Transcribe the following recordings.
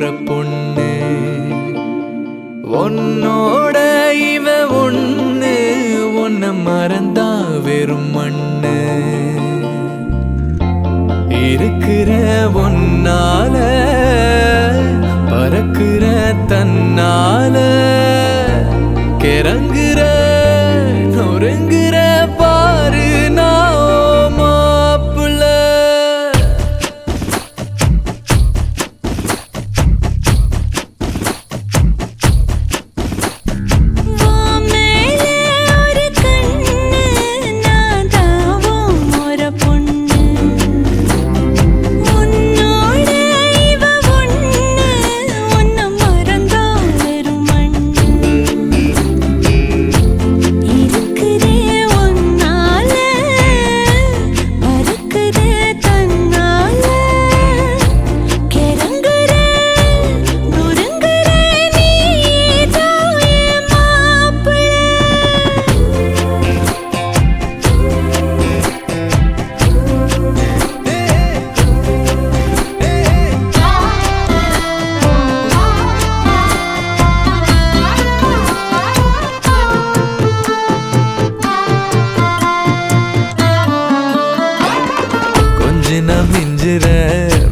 முறை பொண்ணு உன்னோட இவ ஒண்ணு உன்னை மறந்தா வெறும் மண்ணு இருக்கிற ஒன்னால பறக்குற தன்னால கிறங்குற நொறுங்குற பாரு நான் மாப்பிள்ள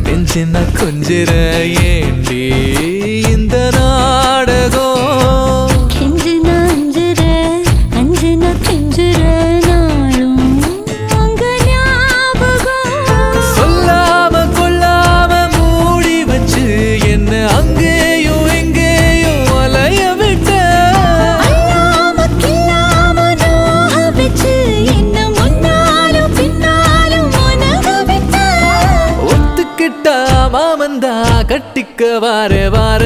மிஞ்சின கொஞ்சிற ஏண்டி இந்த நாடகம் கெஞ்சின அஞ்சிற அஞ்சின கெஞ்சிற நாளும் உங்க ஞாபகம் சொல்லாம கொள்ளாம மூடி வச்சு என்ன அங்கேயும் எங்கேயும் அலைய விட்ட அல்லாம கில்லாம நோக வச்சு என்ன முன்னாலும் பின்னாலும் உனக விட்ட ஒத்துக்கிட்டா மாமந்தா கட்டிக்க வார வார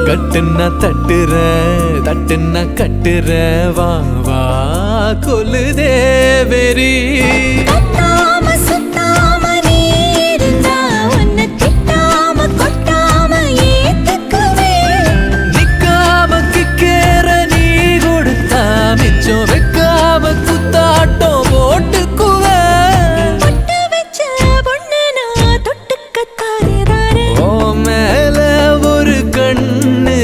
கட்டுன்னா தட்டுற தட்டுன்னா கட்டுற வா வா கொல்லுதே வெறி நிக்காம கிக்கேற நீ கொடுத்தா மிச்சம் வைக்காம குத்தாட்டம் போட்டுக்குவ ஓ மேல ஒரு கண்ணு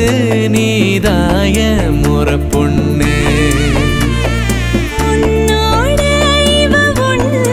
நீதாய முறை பொண்ணு உன்னோட இவ ஒண்ணு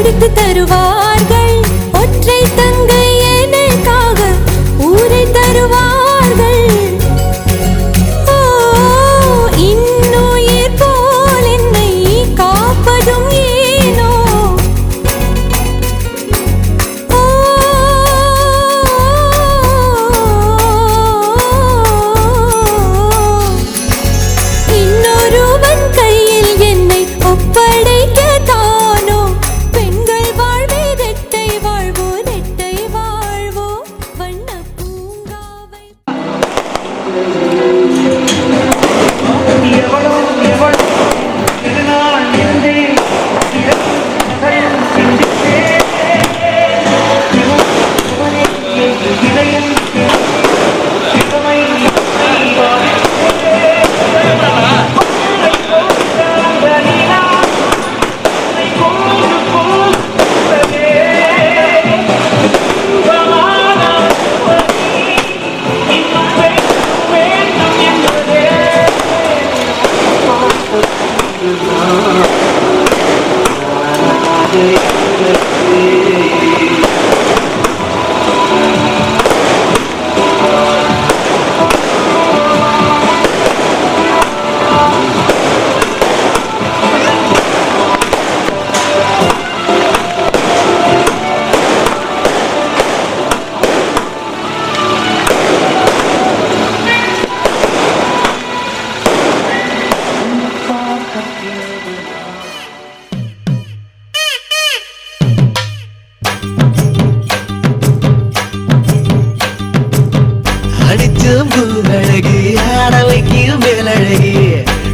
கொடுத்து தருவார்கள் ஒற்றை தங்கை எனக்காக ஊரை தருவார்கள் ஓ இன்னுயிர் போல் என்னை காப்பதும் ஏனோ ஓ இன்னொருவன் கையில் என்னை ஒப்படைக்க தானோ பெண்கள் வாழ்வே ரெட்டை வாழ்வோ வண்ண பூங்காவை அடிச்சும் பூவழகி ஆட வைக்கும் மேலழகி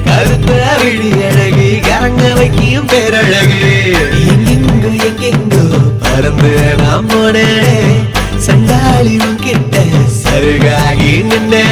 கருத்த விழி அழகி கரங்க வைக்கும் பேரழகி எங்கெங்கோ பறந்து நாம் போனே சண்டாளி கிட்ட சருகாகி நின்னே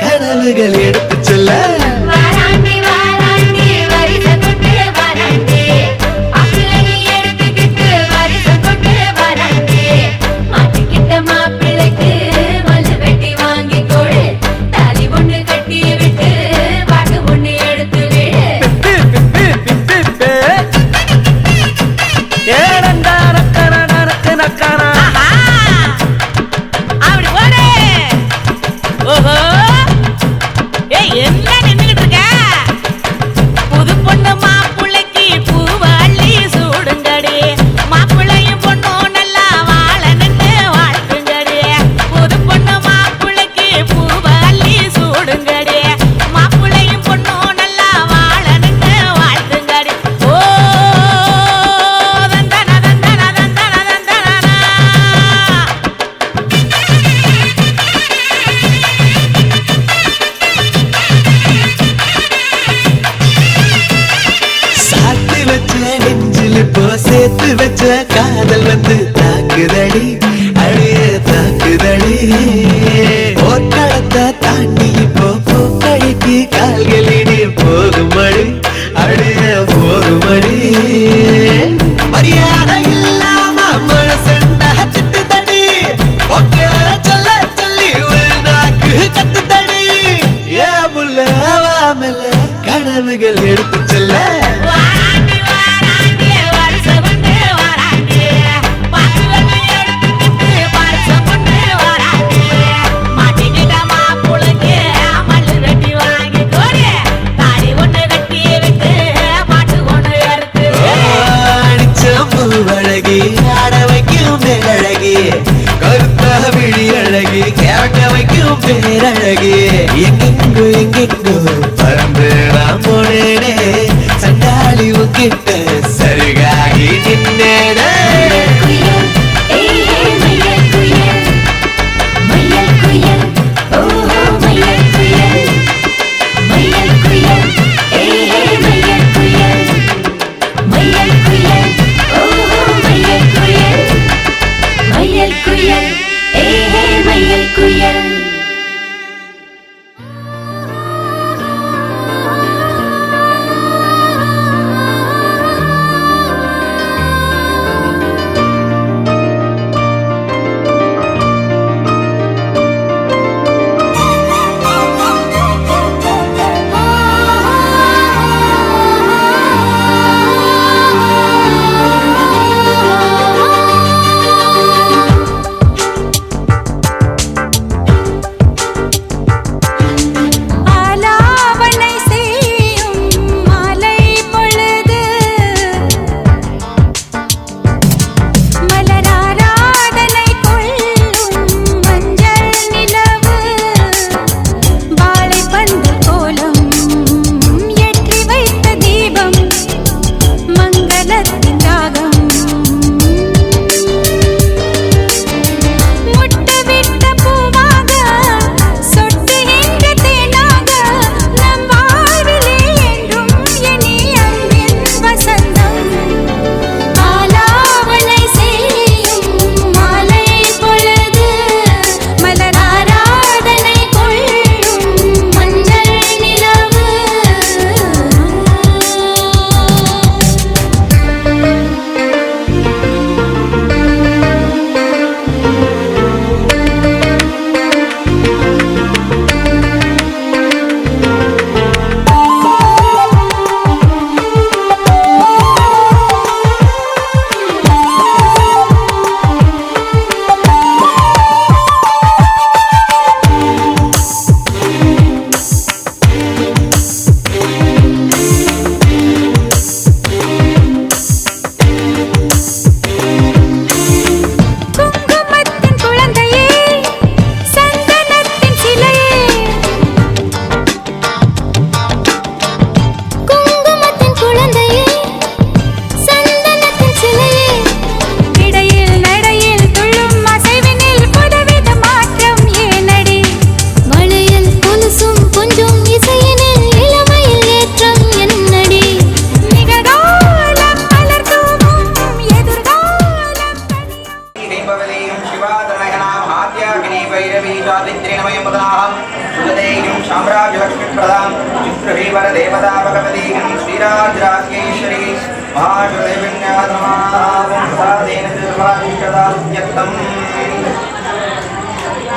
கனவுகள் எடுத்து சொல்ல சேர்த்து வச்ச காதல் வந்து தாக்குதடி அழிய தாக்குதடி போர்க்களத்தை தாண்டி இப்போ பூக்கழிக்கு கால்களிடி போகுமடி அழிய போகுமடி மரியாதை இல்லாம மனசெண்டா சிட்டுதடி சொல்ல சொல்லி நாக்கு கத்துதடி ஏன் முல்ல கனவுகள் எடுத்து செல்ல பேரழகே எங்கெங்கோ எங்கெங்கோ பறந்து நான் போனேனே சண்டாளி உங்கிட்ட சருகாகி நின்னேனே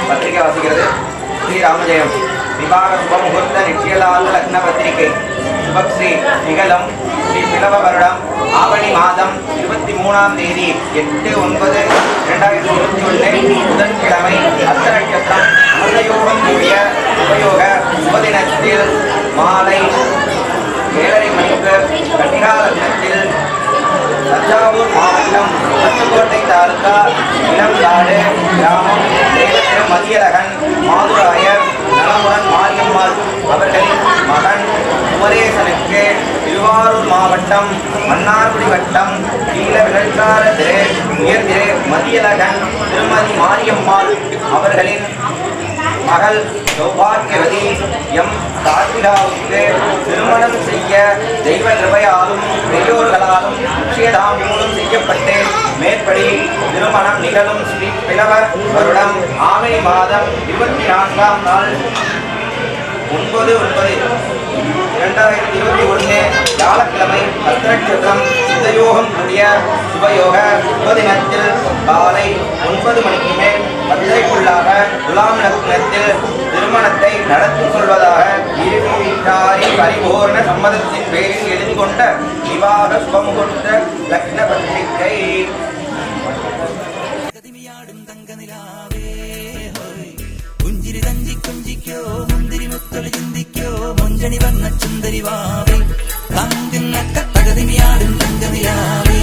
பத்திரிகை வாசிக்கிறது ஸ்ரீ ராமஜெயம் விவாக சுபமுகூர்த்த நிச்சயலால் லக்ன பத்திரிகை சுபஸ்ரீ நிகழம் ஸ்ரீ பிளவ வருடம் ஆவணி மாதம் 23ஆம் தேதி 8/9/2021 புதன்கிழமை அர்த்த நட்சத்திரம் அமிர்தயோகம் கூடிய உபயோக சுபதினத்தில் மாலை 7:30 மணிக்கு கன்னிகா லக்னத்தில் தஞ்சாவூர் மாவட்டம் பட்டுக்கோட்டை தாலுகா இளங்காடு கிராமம் மதியழகன் மாதுராயர் நலமுடன் மாரியம்மாள் அவர்களின் மகன் குமரேசனுக்கு திருவாரூர் மாவட்டம் மன்னார்குடி வட்டம் கீழவிழக்கார திரு உயர் திரு மதியழகன் திருமதி மாரியம்மாள் அவர்களின் மகள் சௌபாகியவதி எம் கார்த்திகாவுக்கு திருமணம் செய்ய தெய்வ கிருபையாலும் பெரியோர்களாலும் நிச்சயதார்த்தம் செய்யப்பட்டு மேற்படி திருமணம் நிகழும் ஸ்ரீ பிளவ வருடம் ஆவணி மாதம் 24ஆம் நாள் 9/9/2021 வியாழக்கிழமை அர்த்த நட்சத்திரம் சித்தயோகம் கூடிய சுபயோக சுபதினத்தில் காலை 9 மணிக்கு மேல் 10க்குள்ளாக துலாம் லக்னத்தில் திருமணத்தை நடத்தி கொள்வதாக இரு வீட்டாரின் பரிபூர்ண சம்மதத்தின் பேரில் எழுதி கொண்ட விவாக சுபமுகூர்த்த லக்ன பத்திரிகை. കുഞ്ചിരി തഞ്ചി കുഞ്ചിക്കോ മുന്തിരി മുത്തൊളി ചിന്തിക്കോ മൊഞ്ചണി വന്ന ചുന്ദരി വാവേ തങ്കിന്നക്ക തകതിമിയാടും തങ്കനിലാവേ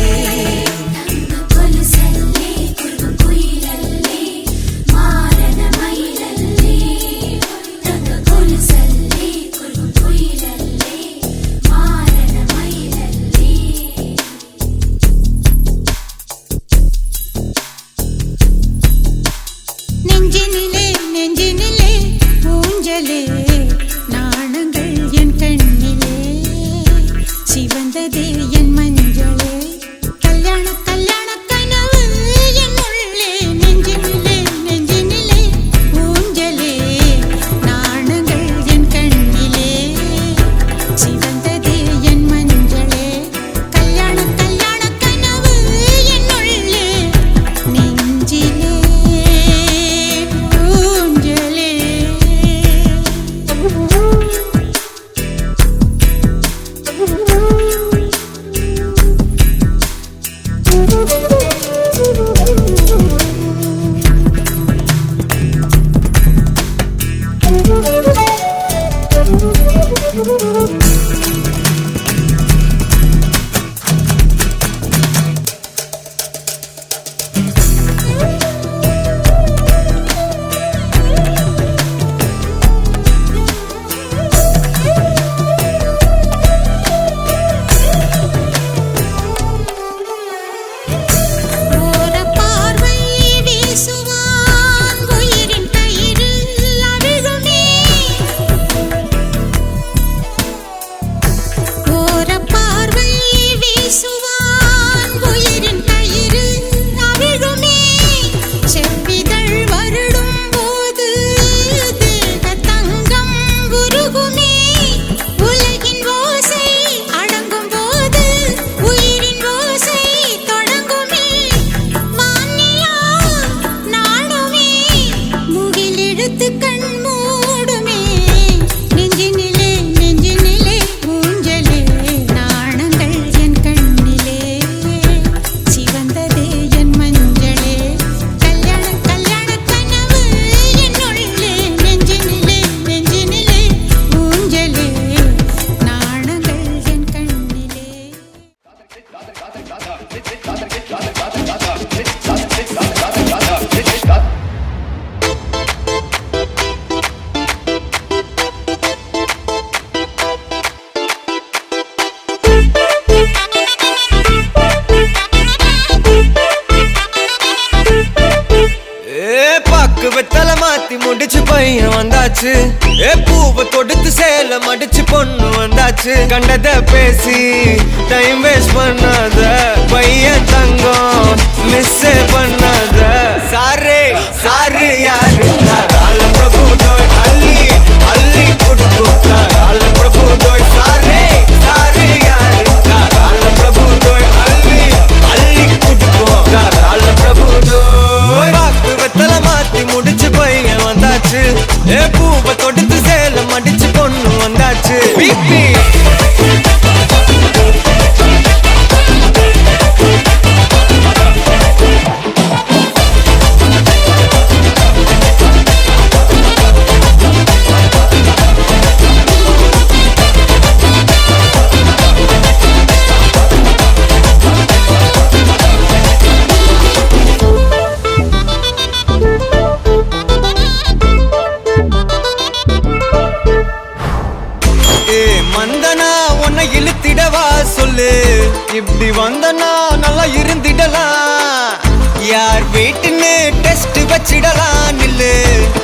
இழுத்து கண் மூடுமே நெஞ்சினிலே நெஞ்சினிலே ஊஞ்சலே நாணங்கள் என் கண்ணிலே சிவந்ததே என் மஞ்சளே கல்யாண கல்யாண கனவு என்னுள்ளே நெஞ்சினிலே நெஞ்சினிலே ஊஞ்சலே நாணங்கள் என் கண்ணிலே. பாக்கு வெத்தல மாத்தி முடிச்சு பையன் வந்தாச்சு பூவை தொடுத்து சேல மடிச்சு பொண்ணு வந்தாச்சு கண்டத பேசி டைம் வேஸ்ட் பண்ணாத பையன் தங்கம் மிஸ் பண்ணாத சாரே சாரு யாரு கால பிரபு தோய் அள்ளி அள்ளி குடுக்கு கால பிரபு தோய் சாரே சாரு யாரு கால பிரபு தோய் அள்ளி அள்ளி குடுக்கு கால பிரபு தோய் பாக்கு வெத்தல மாத்தி முடிச்சு பையன் வந்தாச்சு பூவை தொடுத்து சேல மடிச்சு பொண்ணு வந்தாச்சு பிபி மந்தனா உன்னை இழுத்திடவா சொல்லு இப்படி வந்தனா நல்லா இருந்திடலாம் யார் வீட்டுன்னு டெஸ்ட் வச்சிடலாம் நில்லு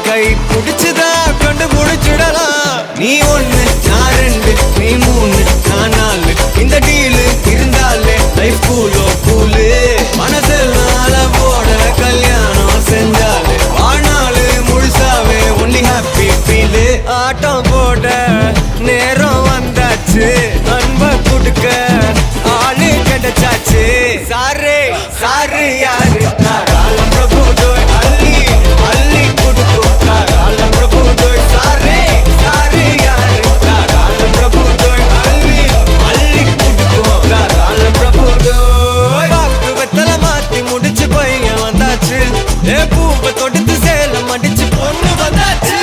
கை பிடிச்சுதா கண்டு முடிச்சிடலாம் நீ ஒண்ணு நான் ரெண்டு நீ மூணு நான் நாலு இந்த டீலு இருந்தாலே லைஃப் கூலோ கூலு மனசெல்லாம் போட கல்யாணம் செஞ்சாலே ஆனாலு முழுசாவே ஒன்லி ஹாப்பி ஃபீலு ஆட்டம் போட நேரம் வந்தாச்சு அன்ப கொடுக்க ஆளு கிடைச்சாச்சு சாரே சாரு யாரு கால பிரபு தோய் அள்ளி அள்ளி கொடுக்கு கால பிரபு தோய் சாரே சாரு யாரு கால பிரபு தோய் அள்ளி அள்ளி கொடுக்கு கால பிரபு தோய் பாக்கு வெத்தல மாத்தி முடிச்சு பையன் வந்தாச்சு பூவை தொடுத்து சேல மடிச்சு பொண்ணு வந்தாச்சு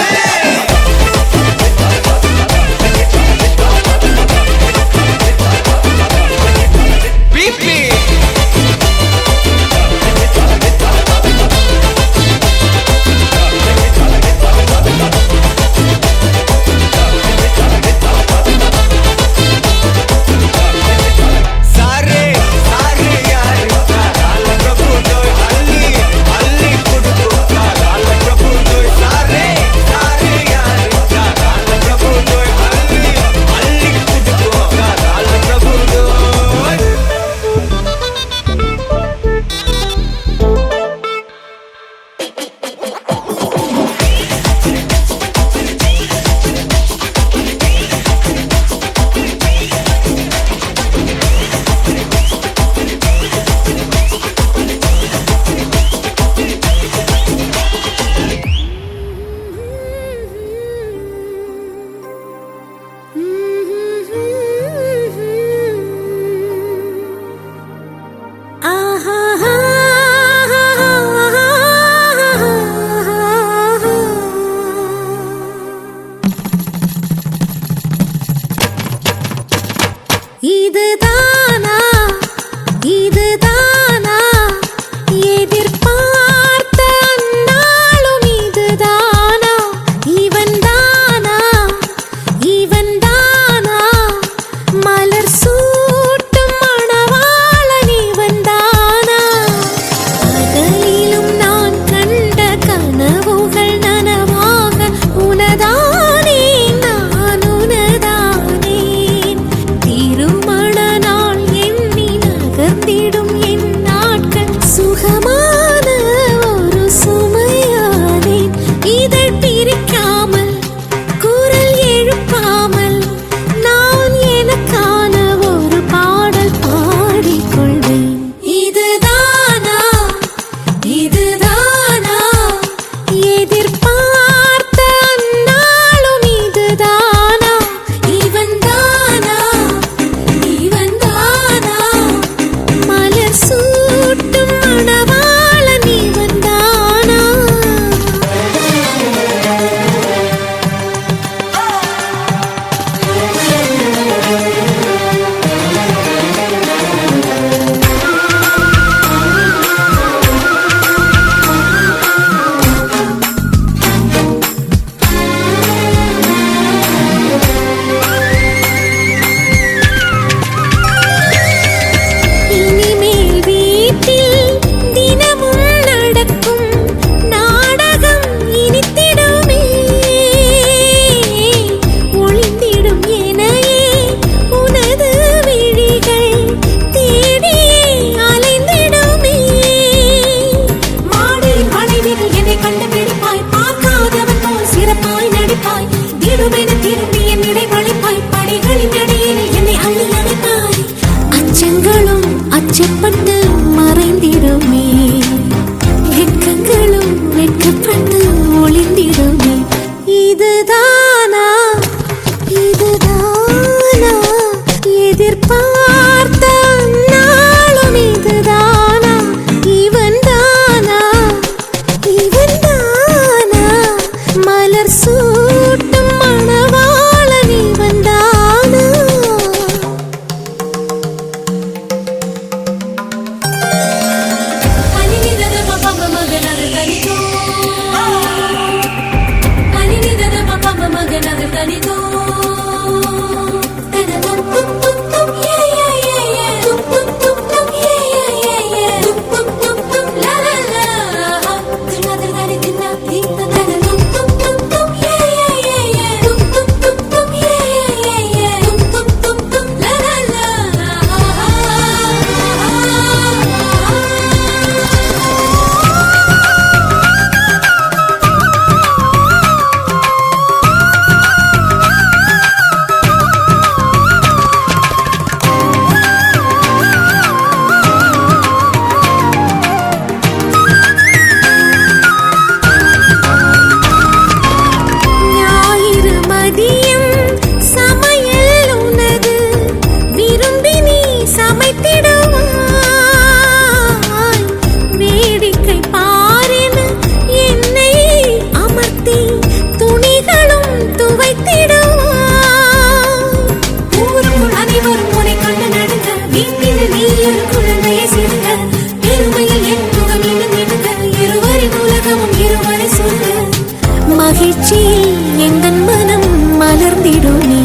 சூட்டும் மணவாள நீ வந்தானா மகிழ்ச்சியில் எந்தன் மனம் மலர்ந்திடுமே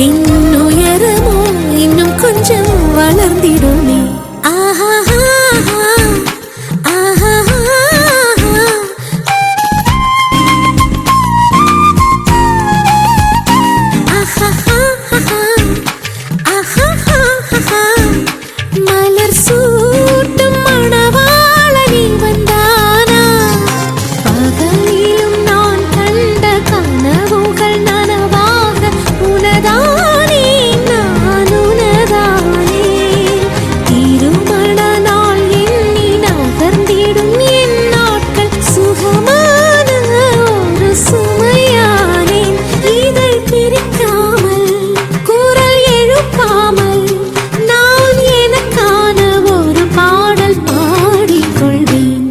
என் உயரமோ இன்னும் கொஞ்சம் வளர்ந்திடுமே ஆஹா ஆஹா மலர் சூட்டும் மணவாள நீ வந்தானா பகலிலும் நான் கண்ட கனவுகள் நனவாக உனதானே நான் உனதானே திருமண நாள் எண்ணி நகர்ந்திடும் என் நாட்கள் சுகமான ஒரு சுமையானேன் இதை பிரிக்காமல் குரல் எழுப்பாமல் நான் எனக்கான ஒரு பாடல் பாடிக்கொள்வேன்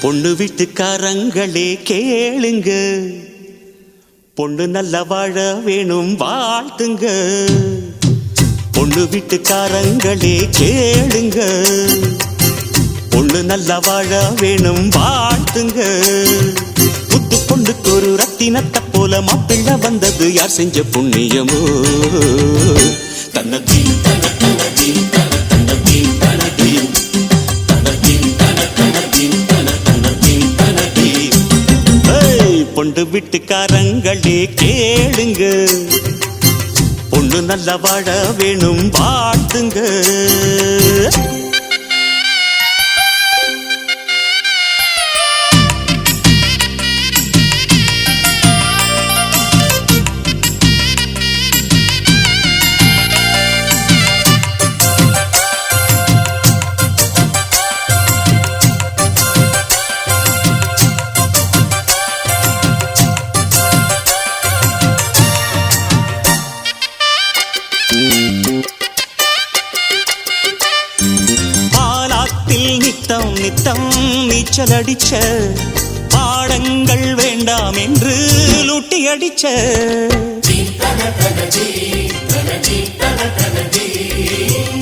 பொண்ணு வீட்டுக்காரங்களே கேளுங்க பொண்ணு நல்ல வாழ வேணும் வாழ்த்துங்க பொண்ணு வீட்டுக்காரங்களே கேளுங்க பொண்ணு நல்ல வாழ வேணும் வாழ்த்துங்க புத்து பொண்ணுக்கு ஒரு ரத்தினத்தை போல மாப்பிள்ளை வந்தது யார் செஞ்ச புண்ணியமோ தன்னதி பொண்ணு வீட்டுக்காரங்களே கேளுங்க பொண்ணு நல்ல வாழ வேணும் வாழ்த்துங்க நித்தம் நீச்சல் அடிச்ச பாடங்கள் வேண்டாம் என்று லூட்டி அடிச்ச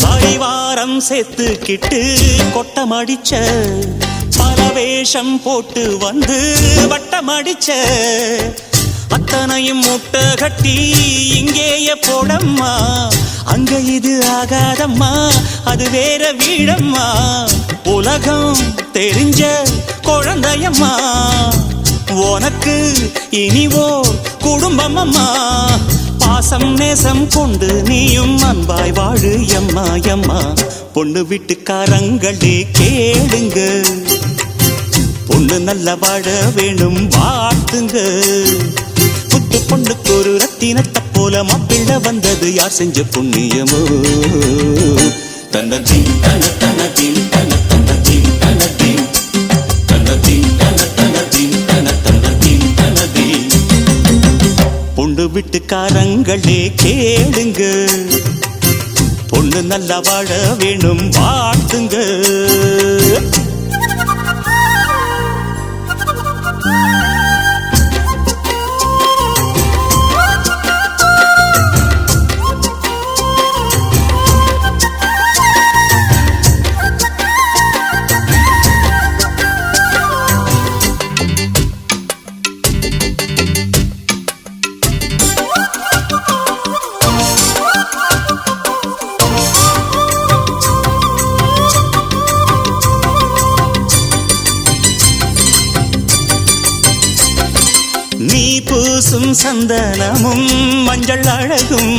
பரிவாரம் சேர்த்துக்கிட்டு கொட்டம் அடிச்ச பரவேஷம் போட்டு வந்து வட்டம் அடிச்ச அத்தனையும் முட்டை கட்டி இங்கேயே போடம்மா அங்க இது ஆகாதம்மா அது வேற வீடம்மா உலகம் தெரிஞ்ச குழந்தையம்மா உனக்கு இனிவோ குடும்பம் அம்மா பாசம் நேசம் கொண்டு நீயும் அன்பாய் வாழு எம்மா எம்மா பொண்ணு வீட்டுக்காரங்களே கேளுங்க பொண்ணு நல்ல வாழ வேணும் வாழ்த்துங்க புத்து பொண்ணுக்கு ஒரு ரத்தினத்தை போல மாப்பிள்ளை வந்தது யார் செஞ்ச புண்ணியமோ தன்னதீம் தன தனதீம் தன தன்னதீம் தனதீம் தன்னதீம் தன தனதீம் தன தன்னதீம் தனதீம். பொண்ணு வீட்டுக்காரங்களே கேளுங்க, பொண்ணு நல்லா வாழ வேணும் வாழ்த்துங்க. நீ பூசும் சந்தனமும் மஞ்சள் அழகும்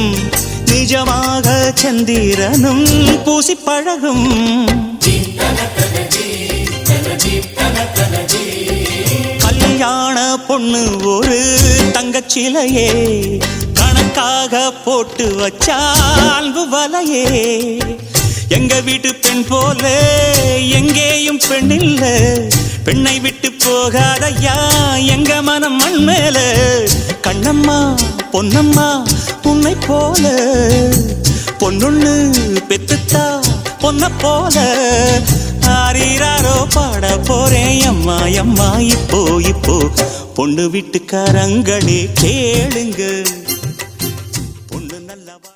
நிஜமாக சந்திரனும் பூசி பழகும். கல்யாண பொண்ணு ஒரு தங்கச்சிலையே கணக்காக போட்டு வச்சா அன்பு வலையே. எங்க வீட்டு பெண் போல எங்கேயும் பெண் இல்ல, பெண்ணை விட்டு போகாதையா எங்க மனம் மண் மேல. கண்ணம்மா பொன்னம்மா உன்னை போல பொன்னொன்னு பெத்துத்தா பொன்ன போல. ஆரீராரோ பாட போறேன் அம்மா அம்மா இப்போ இப்போ. பொண்ணு வீட்டுக்காரங்களே கேளுங்க, பொண்ணு நல்லவா.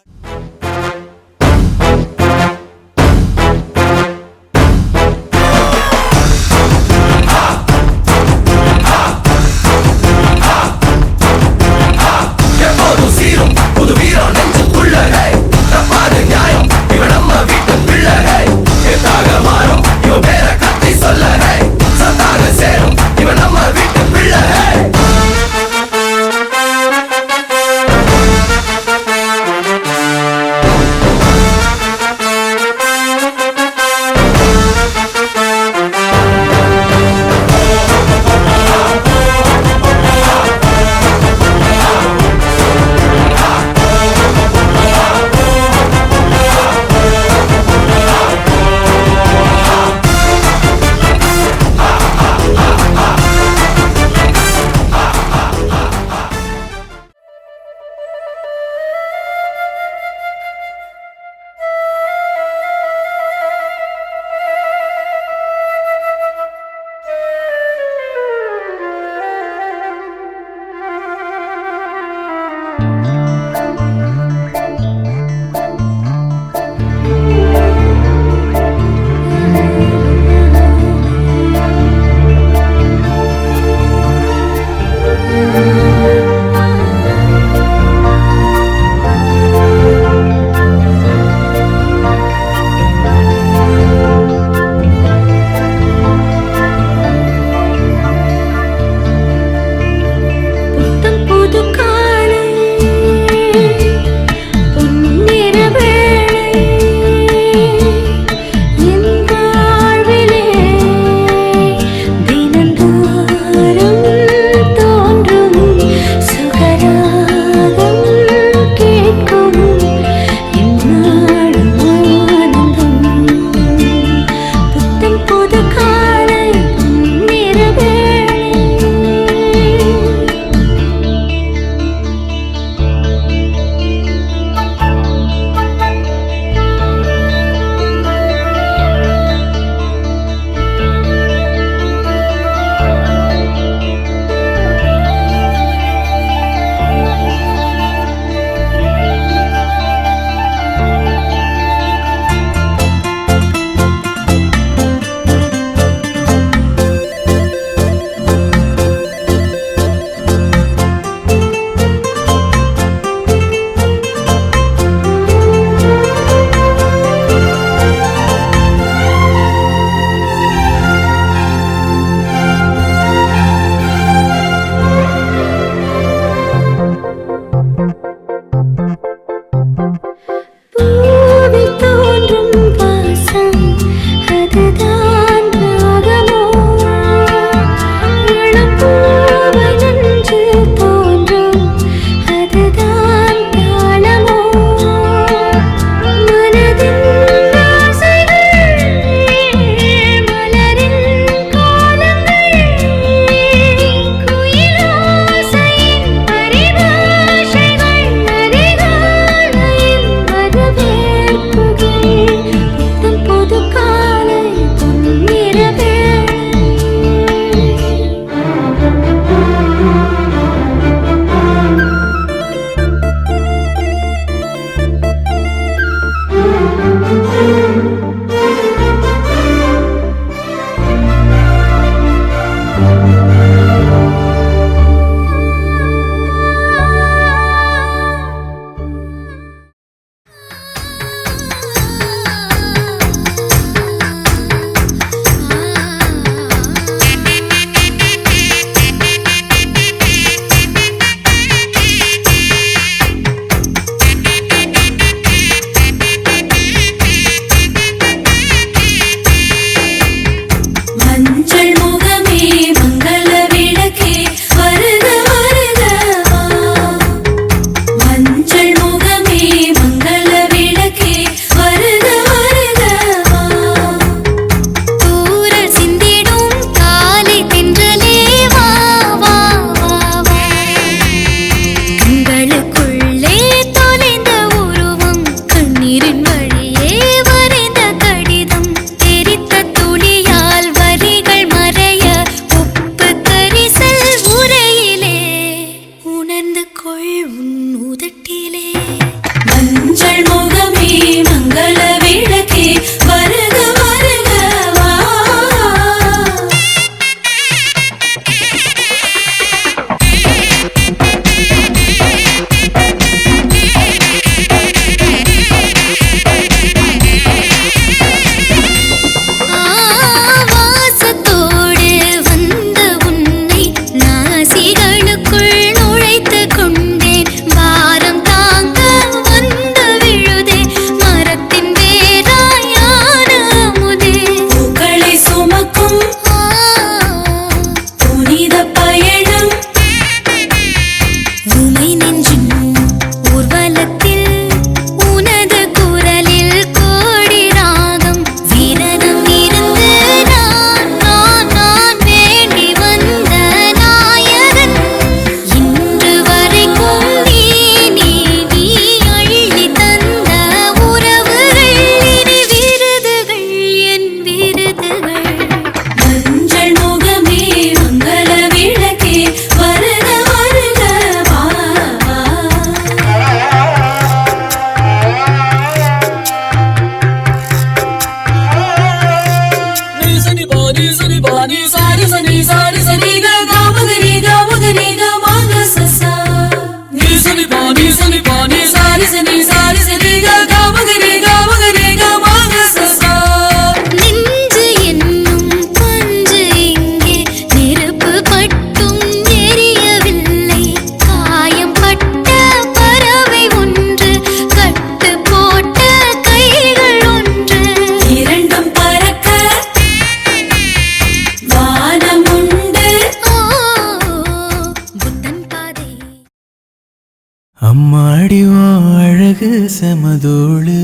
செமதோடு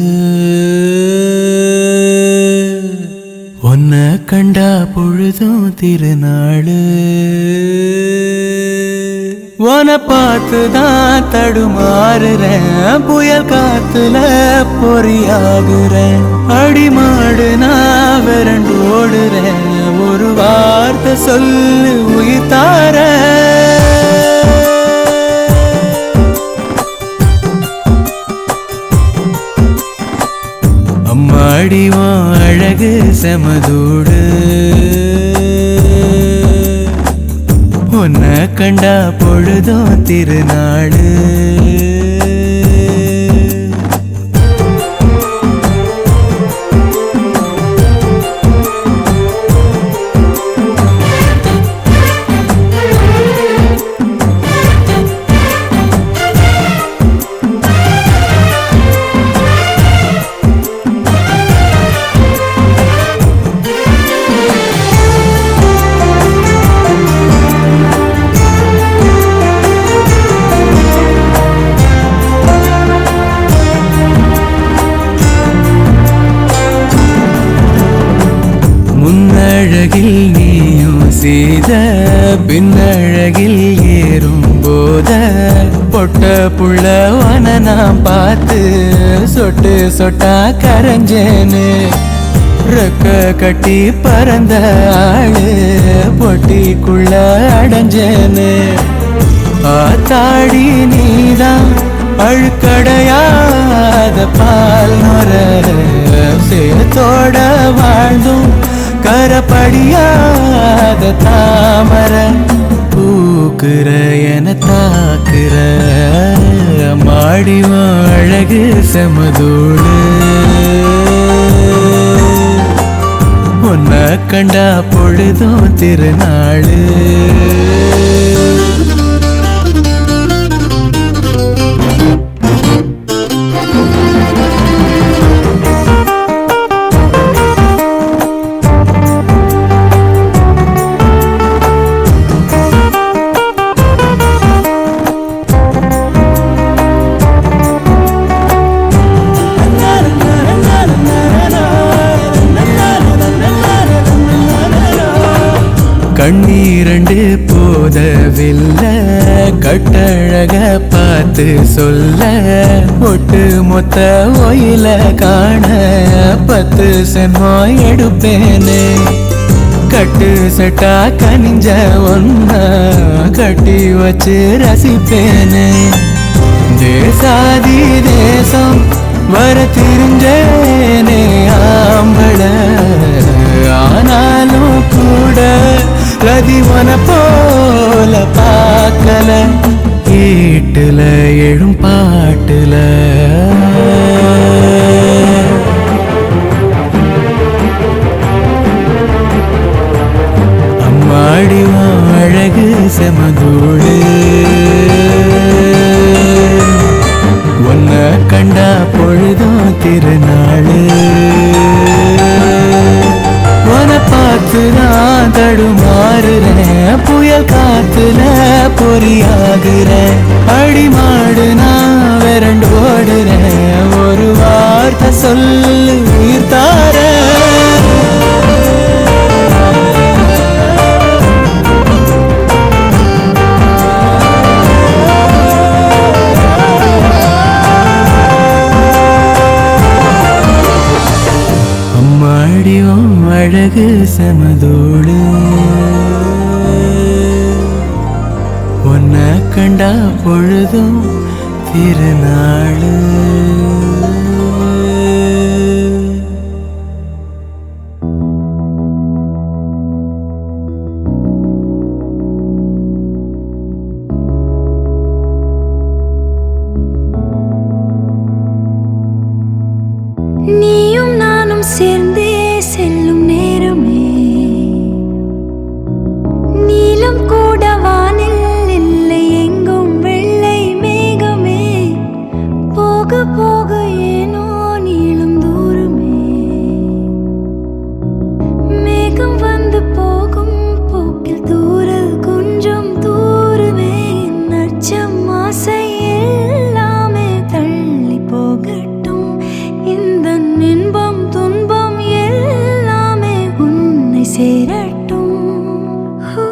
ஒன்ன கண்டா பொழுதும் திருநாளு உன பார்த்துதான் தடுமாறுறேன் புயல் காத்துல பொறியாகுறேன் அடிமாடு நான் விரண்டு ஓடுறேன் ஒரு வார்த்தை சொல்லு உயிர் தார அம்மாடிவான் அழகு செமதோடு உன்ன கண்டா பொழுதும் திருநாளு முன்னழகில் நீயும் செய்த பின்னழகில் ஏறும் போத பொட்ட புள்ளவன நான் பார்த்து சொட்டு சொட்டா கரைஞ்சேன்னு ரெக்க கட்டி பறந்த ஆளு பொட்டிக்குள்ள அடைஞ்சேன்னு ஆத்தாடி நீதான் அழுக்கடையாத பால் நுர சேத்தோட வாழ்ந்தும் கரப்படியாத தாமர பூக்குற என தாக்குற மாடிவான் அழகு செமதோடு உன்ன கண்டா பொழுதும் திருநாளு கண்ணீரண்டு போதவில்லை கட்டழக பார்த்து சொல்ல ஒட்டு மொத்த ஒயில காண 10 சென்மோ எடுப்பேனே கட்டு சட்டா கனிஞ்ச ஒன்ன கட்டி வச்சு ரசிப்பேனே தேசாதி தேசம் வர தெரிஞ்சேனே ஆம்பள ஆனாலும் கூட ரதிவன போல பார்க்கல கேட்டுல எழும் பாட்டுல அம்மாடிவான் அழகு செமதோடு உன்ன கண்டா பொழுதும் திருநாளு உன பார்த்து நான் தடுமாறுறேன் புயல் காத்துல பொறியாகுறேன் அடிமாடு நான் விரண்டு ஓடுறேன் ஒரு வார்த்தை சொல்லு உயிர் தார அம்மாடிவான் அழகு செமதோடு உன்ன கண்டா பொழுதும் திருநாளு நீயும் நானும் சேர்ந்தே செல்லும் நேரமே நீலம் கூட வானில் இல்லை எங்கும் வெள்ளை மேகமே போக சேரட்டும். ஹூ.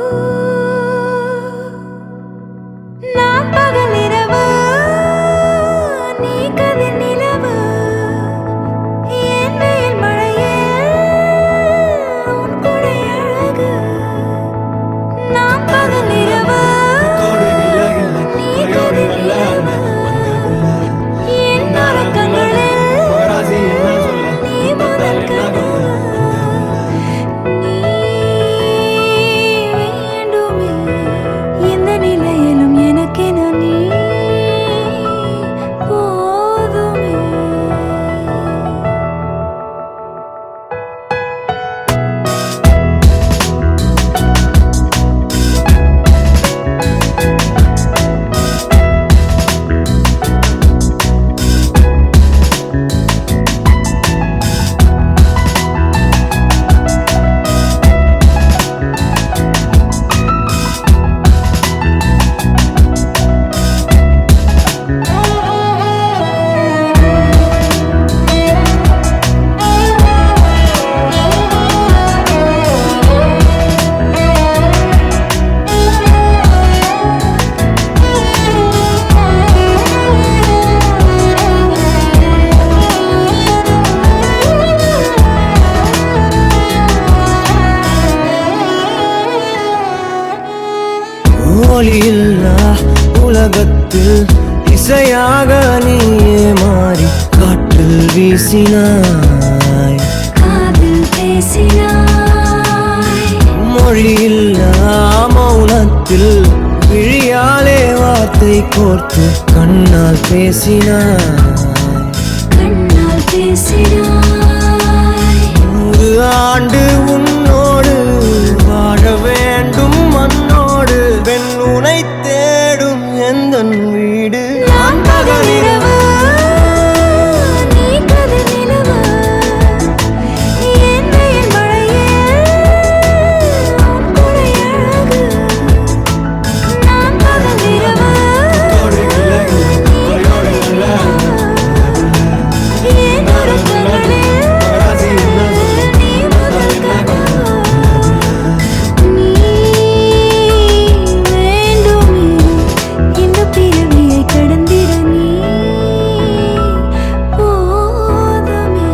நான் பகல் இரவு, நீ கதிர் நிலவு. என் வெயில் மழையில் உன் கொடை அழகு. நான் பகல் இரவு, நீ கதிர் நிலவு. என் உறக்கங்களில் நீ முதல் கனவு. நீ வேண்டுமே எந்த நிலையிலும் எனக்கென நீ போதுமே. ஒலியில்லா உலகத்தில் இசையாக நீயே மாறி காற்றில் வீசினாய். காதில் பேசினாய். மொழியில்லா மௌனத்தில் விழியாலே வார்த்தை கோர்த்து கண்ணால் பேசினாய். கண்ணால் பேசினாய். 100 ஆண்டு உன்னோடு வாழ வேண்டும் மண்ணோடு. பெண் உனை தேடும் எந்தன் வீடு. நான் பகல் இரவு, நீ கதிர் நிலவு. என் வெயில் மழையில் உன் கொடை அழகு. நான் பகல் இரவு, நீ கதிர் நிலவு. என் உறக்கங்களில் நீ முதல் கனவு. நீ வேண்டுமே இந்த பிறவியை கடந்திட நீ போதுமே.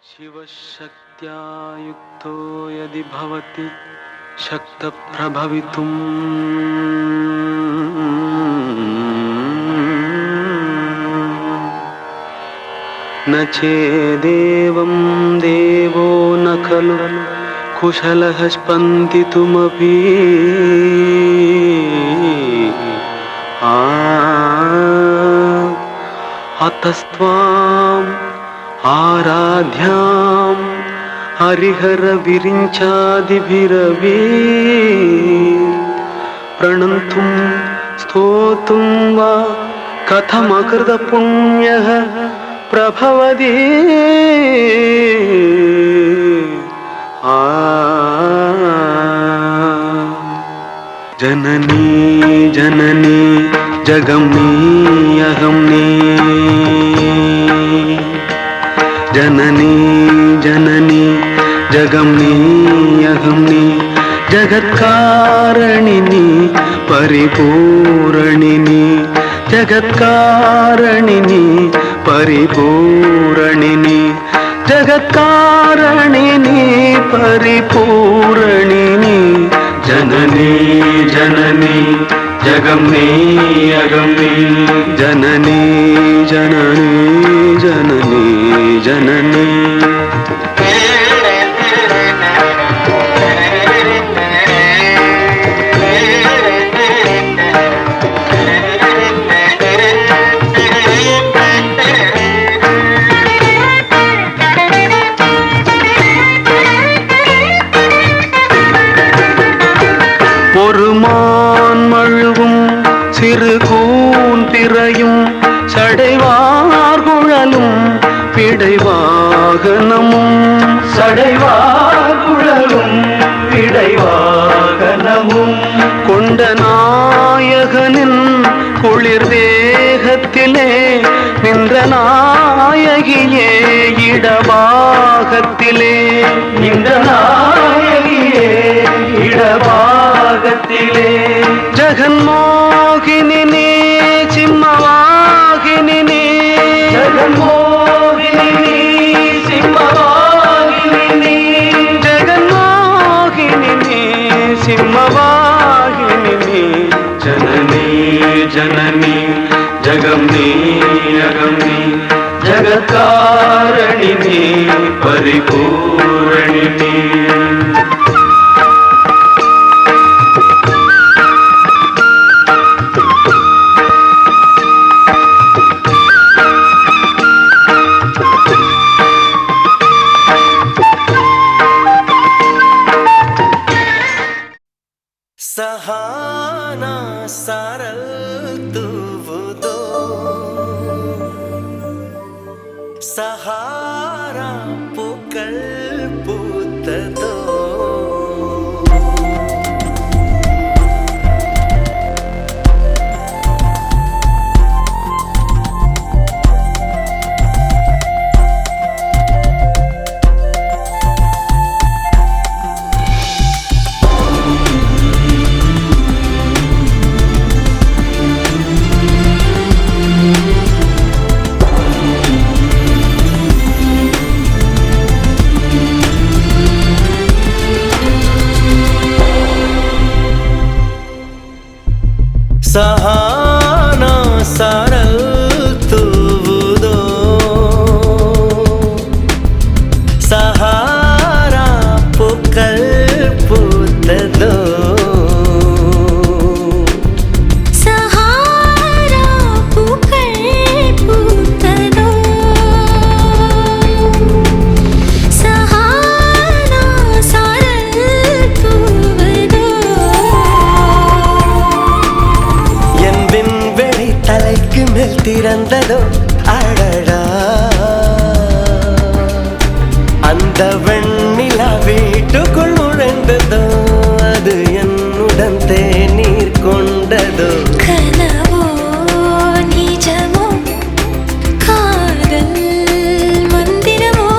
शिवशक्त्या युक्तो यदि भवति शक्तप्रभवितुम् न चेदेवं देवो न खलु कुशलः स्पन्दितुमपि अतस्त्वाम् आराध्यां हरिहर विरिञ्चादिभिरवी प्रणन्तुं स्तोतुं वा कथमकृतपुण्यः प्रभवति जननी जननी जगमनी अहमनी जननी जननी जगमनी अहमनी जगत्कारणिनी परिपूरणिनी जगत्कारणिनी परिपूरणिनी जगत्कारणिनी परिपूरणिनी जननी जननी जगमनी अगमनी जननी जननी जननी जननी சிறு கூந்திரையும் சடைவார்குழலும் பிடைவாகனமும் சடைவார்குழலும் பிடைவாகனமும் கொண்ட நாயகனின் குளிர் தேகத்திலே நின்ற நாயகியே இடபாகத்திலே நின்ற நாயகியே இடபாகத்திலே ஜகன்மோகினி சிம்மவாகினி ஜகன்மோகினி சிம்மவாகினி ஜகன்மோகினி சிம்மவாகினி जननी जननी जगमनी अगमनी जगत्कारणिनी परिपूरणिनी सहाना सारल तूवुदो सहारा पूक्कल पूत्तदो सहाना सारल तूवुदो सहारा पूक्कल पूत्तदो सहारा पूक्कल पूत्तदो सहारा सारल तूवुदो என் விண்வெளி தலைக்கு மேல் திறந்ததோ அடடா அந்த வெண்ணிலா வீட்டுக்குள் நுழைந்ததோ அது என்னுடன் தேநீர் கொண்டதோ கனவோ நிஜமோ காதல் மந்திரமோ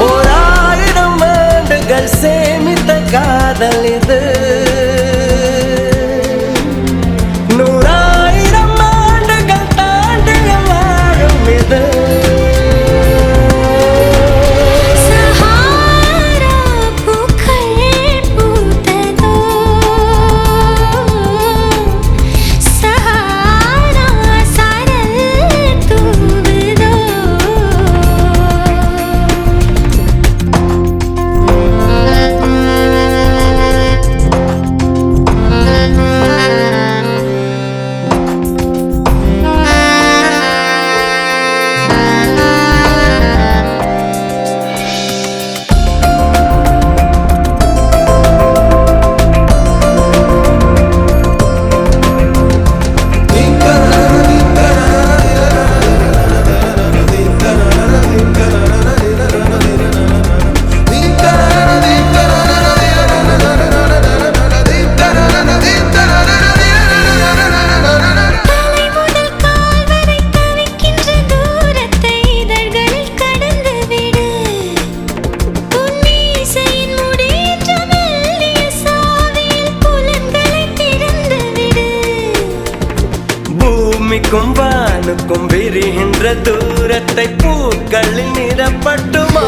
1000 ஆண்டுகள் சேமித்த காதல் இது 100,000 ஆண்டுகள் தாண்டிய வாழும் இது सहारा पूक्कल पूत्तदो வானுக்கும் விரிகின்ற தூரத்தை பூக்களில் நிரப்பட்டுமா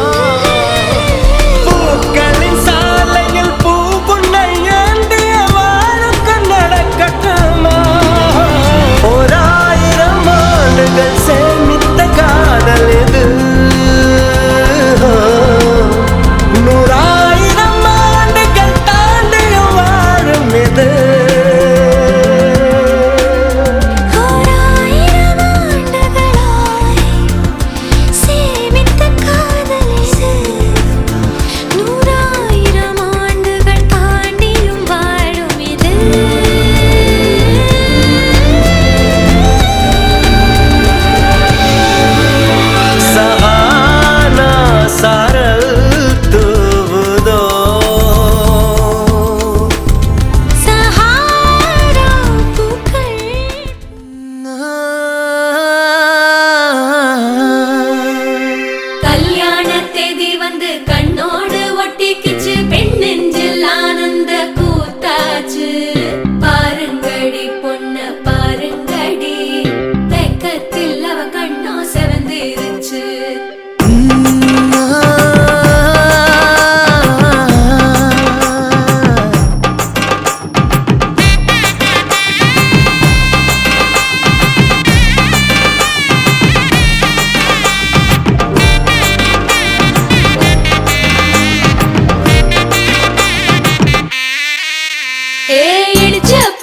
பூக்களின் சாலையில் பூ புன்னை ஏந்திய வாழுக்கு நடக்கட்டுமா 1000 ஆண்டுகள் சேமித்த காதல் இது 100,000 ஆண்டுகள் தாண்டியும் வாழும் இது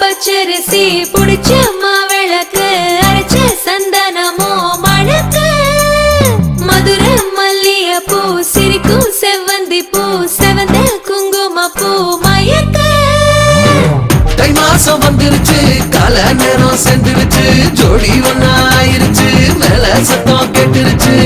பச்சரிசி புடிச்ச மாவிளக்கு அரைச்ச சந்தனமோ மணக்கு மதுர மல்லிய பூ சிரிக்கும் செவ்வந்தி பூ செவந்த குங்கும பூ மயக்க தை மாசம் வந்துருச்சு கால நேரம் சென்றுருச்சு ஜோடி ஒன்னாயிருச்சு மேல சத்தம் கேட்டுருச்சு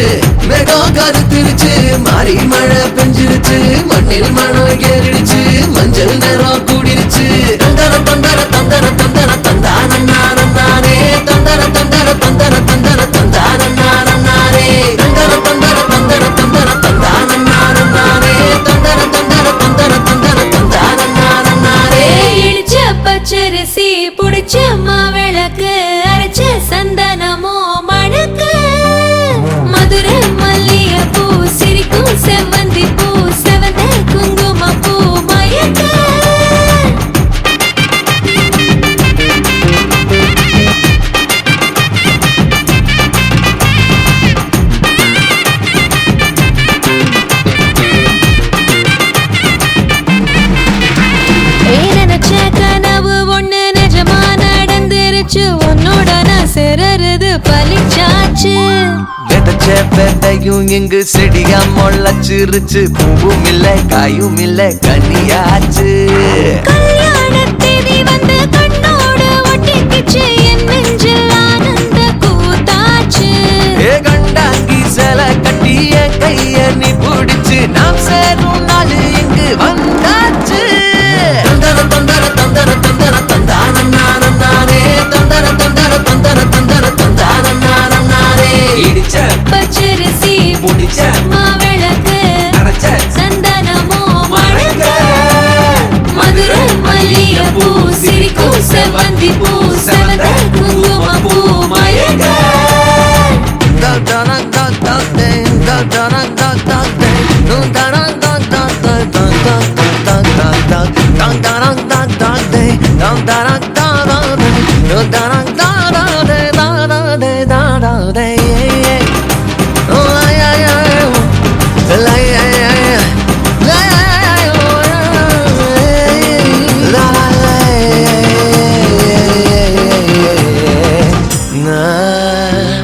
மேகம் கருத்துருச்சு மாறி மழை பெஞ்சிருச்சு மண்ணில் மணம் ஏறிடுச்சு மஞ்சள் நேரம் கூடிருச்சு தந்தர தந்தர தந்தர தந்தர தந்தானே தந்தர தந்தர தந்தர தந்தர தந்தானே தந்தர தந்தர தந்தர தந்தர தந்தானே தந்தர தந்தர தந்தர தந்தர தந்தானே இடிச்ச பச்சரிசி புடிச்ச மாவிளக்கு அரைச்ச சந்தனமோ மணக்கு மதுர மல்லிய பூ சிரிக்கும் செவ்வந்தி பூ செவந்த குங்கும பூ மயக்க உன்னோட நான் சிறருது பலிச்சாச்சு விதைச்ச விதையும் இங்கு செடியா முளைச்சிருச்சு பூவும் இல்ல காயும் இல்ல கனியாச்சு கல்யாண தேதி வந்து கண்ணோட ஒட்டிக்கிச்சு என் நெஞ்சில் ஆனந்த கூத்தாச்சு ஏ கண்டாங்கி சில கட்டிய கைய நீ பிடிச்சு நாம் சேரும் நாள் இங்கு வந்தாச்சு தந்தர தந்தர தந்தர தந்தர தந்தானே தந்தர தந்தர தந்தர தந்தர தந்தானே இடிச்ச பச்சரிசி முடிச்ச மாவிளக்கு அரைச்ச சந்தனமோ மணக்க மதுர மல்லிய பூ சிரிக்கும் செவ்வந்தி பூ செவந்த குங்கும பூ மயக்க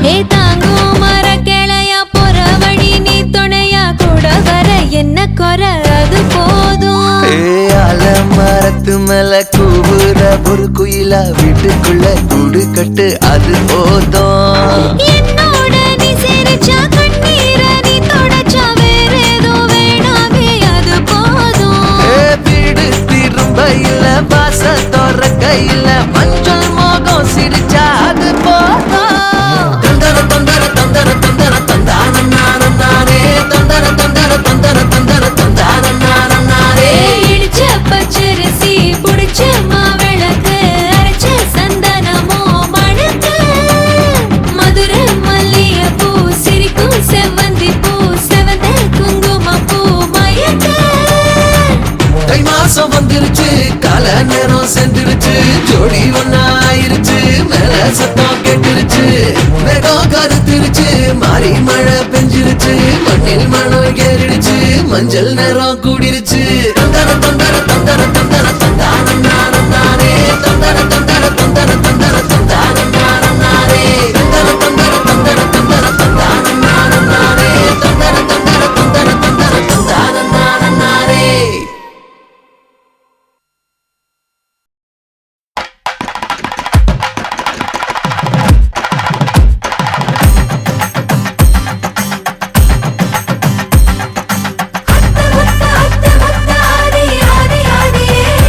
ஏ தாங்கும் மர கிளையா போற வழி நீ துணையா கூட வர என்ன குறை அது போதும் மரத்து மேல கூவுற ஒரு குயிலா வீட்டுக்குள்ள கூடு கட்டு அது போதும் என்னோட நீ சிரிச்சா கண்ணீர நீ தொடச்சா வேற ஏதோ வேணாமே அது போதும் வீடு திரும்ப இல்ல வாச திறக்க இல்ல மஞ்சள் மோகம் சிரிச்சா அது போதும் தந்தர தந்தர தந்தர தந்தர தந்தானே தந்தர தந்தர தந்தர தந்தர தந்தானே இடிச்ச பச்சரிசி புடிச்ச மாவிளக்கு அரைச்ச சந்தனமோ மணக்க மதுர மனம் சென்றுருச்சு ஜோடி ஒன்னாயிருச்சு மேல சத்தம் கெட்டுருச்சு மேகம் கருத்துருச்சு மாறி மழை பெஞ்சிருச்சு மண்ணில் மனம் ஏறிடுச்சு மஞ்சள் நேரம் கூடிருச்சு தந்தர தந்தர தந்தர தந்தர தந்தானம் நானம் நானே தந்தர தந்தர தந்தர தந்தர தந்தானம் நானம் நானே தந்தர தந்தர தந்தர தந்தர தந்தானம் நானம் நானே தந்தர தந்தர தந்தர தந்தர தந்தானம் நானம் நானே ஆதி ஆதி ஆதியே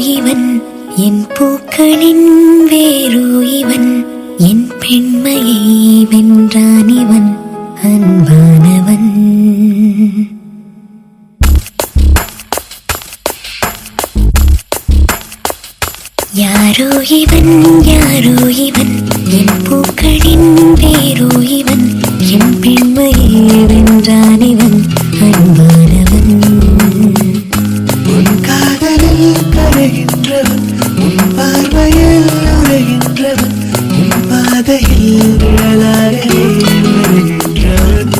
இவன் என் பூக்களின் வேரோ இவன் என் பெண்மையை வென்றான் இவன் அன்பானவன் யாரோ இவன் என் பூக்களின் வேரோ இவன் என் பெண்மையை வென்றான் இவன் அன்பானவன் உன் காதலில் கரைகின்றவன் உன் பார்வையில் உரைகின்றவன் உன் பாதையில் நிழலாகவே வருகின்றவன்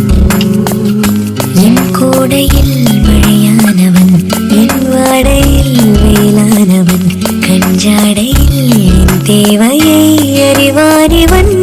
என் கோடையில் மழையானவன் என் வாடையில் வேளானவன் கஞ்சாடையில் என் தேவையை அறிவானிவன்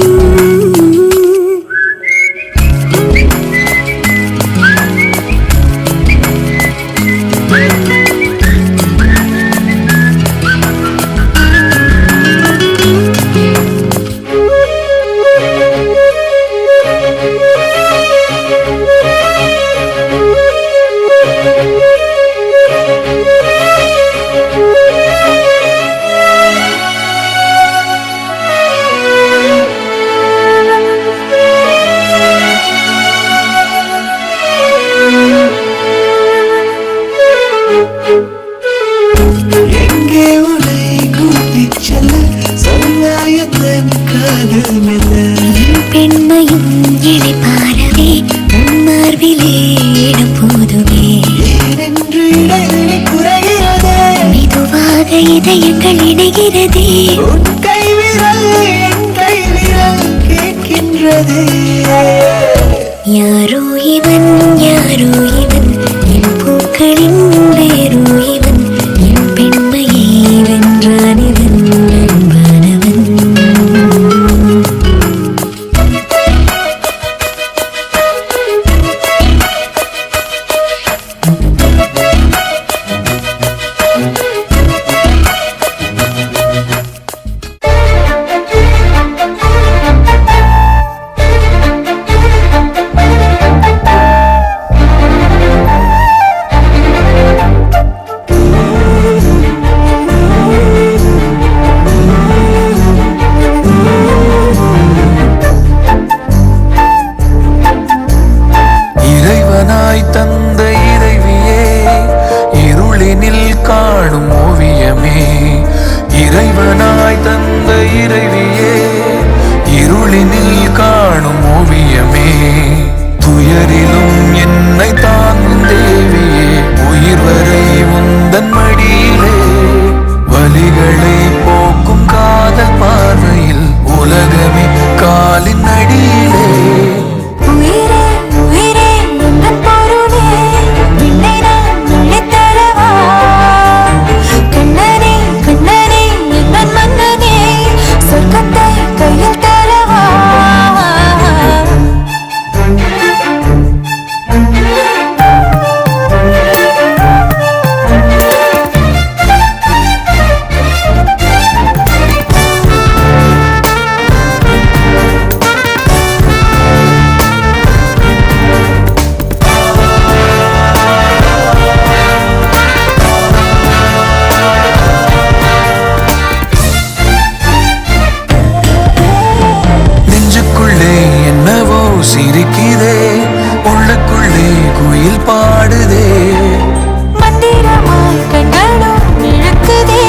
எங்கே உன்னை கூட்டிச் செல்ல சொன்னாயத்தன் காதல் மெல்ல என் பெண்மையும் இழைப்பாரவே உன் மார்பிலே இடம் போதுமே ஏனென்று இடைவெளி குறைகிறதே மெதுவாக இதயங்கள் இணைகிறதே உன் கைவிரல் என் கைவிரல் கேட்கின்றதே யாரோ இவன் என் பூக்களின் வேரோ இவன் என் பெண்மையை வென்றான் இவன் அன்பானவன் இறைவனாய் தந்த இறைவியே இருளினில் காணும் ஓவியமே இறைவனாய் தந்த இறைவியே இருளினில் காணும் ஓவியமே துயரிலும் என்னை தாங்கும் தேவியே உயிர் வரை உந்தன் மடியிலே வலிகளை போக்கும் காதல் பார்வையில் உலகமே காலின் அடியிலே உயிரே உயிரே உந்தன் பொருளே என்னை நான் அள்ளித் தரவா கண்ணனே கண்ணனே எந்தன் மன்னனே சொர்க்கத்தை கையில் தரவா நெஞ்சுக்குள்ளே என்னவோ சிரிக்குதே உள்ளுக்குள்ளே குயில் பாடுதே மந்திரமாய் கண்களும் இழுக்குதே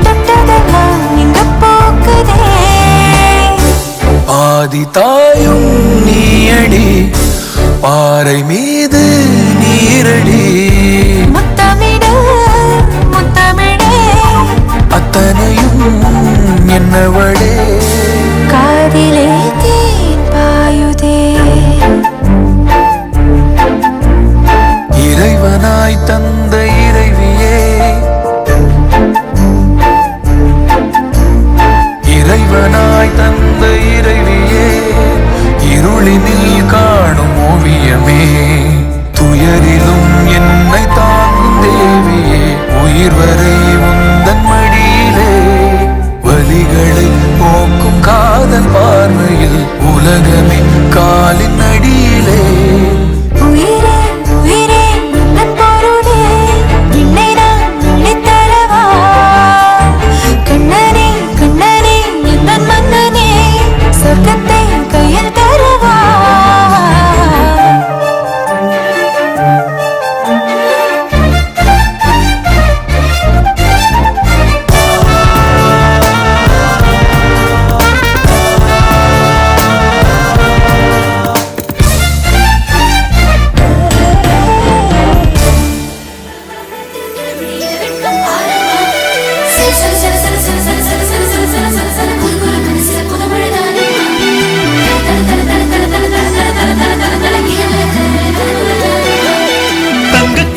தொட்டதெல்லாம் இங்க போக்குதே ஆதி தாயும் நீயடி பாறை மீது நீரடி முத்தமிடு முத்தமிடே அத்தனையும் என்னவளே காதிலே தேன் பாயுதே இறைவனாய் தந்த இறைவியே இறைவனாய் தந்த இறைவியே இருளினில் காணும் ஓவியமே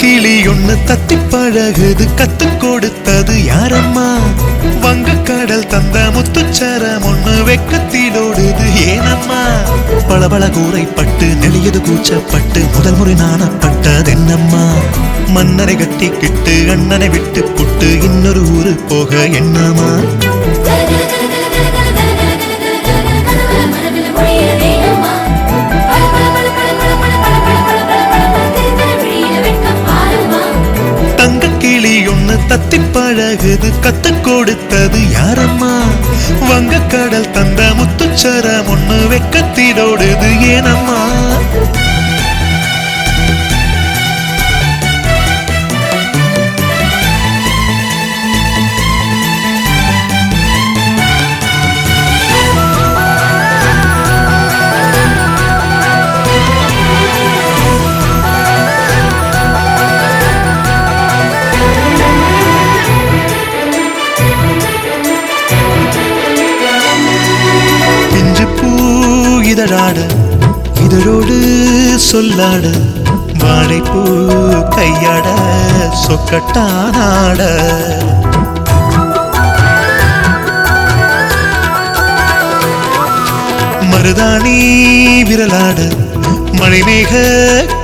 கிளி ஒண்ணு தத்தி பழகுது கத்து கொடுத்தது யாரம்மா வங்கக்கடல் தந்த முத்துச்சரம் ஒண்ணு வெக்கத்திலோடுது ஏனம்மா பளபள கூரைப்பட்டு நெளியது கூச்சப்பட்டு முதல் முறை நாணப்பட்டது என்னம்மா மன்னரை கட்டிக்கிட்டு அண்ணனை விட்டு புட்டு இன்னொரு ஊரு போக என்னம்மா தத்தி பழகுது கத்து கொடுத்தது யாரம்மா வங்கக்கடல் தந்த முத்துச்சரம் ஒண்ணு வெக்கத்திலோடுது ஏனம்மா இதழாட இதழோடு சொல்லாட வாழைப்பூ கையாட சொக்கட்டானாட மருதாணி விரலாட மழைமேக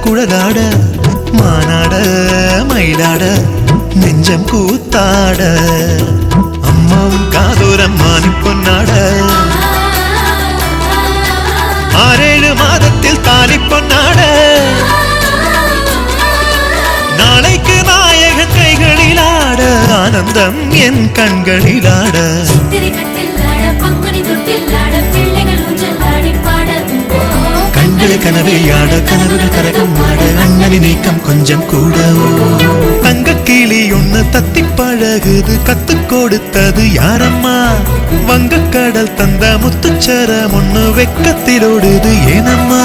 குழலாட மானாட மயிலாட நெஞ்சம் கூத்தாட அம்மாவும் காதோரம் மானி பொன்னாட 6-7 மாதத்தில் தாலி பொன்னாட நாளைக்கு நாயகன் கைகளில் ஆட ஆனந்தம் என் கண்களில் ஆட கண்களை கனவில் ஆட கனவுகள் கரகம் ஆட அண்ணனின் நீக்கம் கொஞ்சம் கூடவோ தங்க கிளி ஒண்ணு தத்தி பழகுது கத்து கொடுத்தது யாரம்மா வங்கக்கடல் தந்த முத்துச்சரம் ஒண்ணு வெக்கத்திலோடுது ஏனம்மா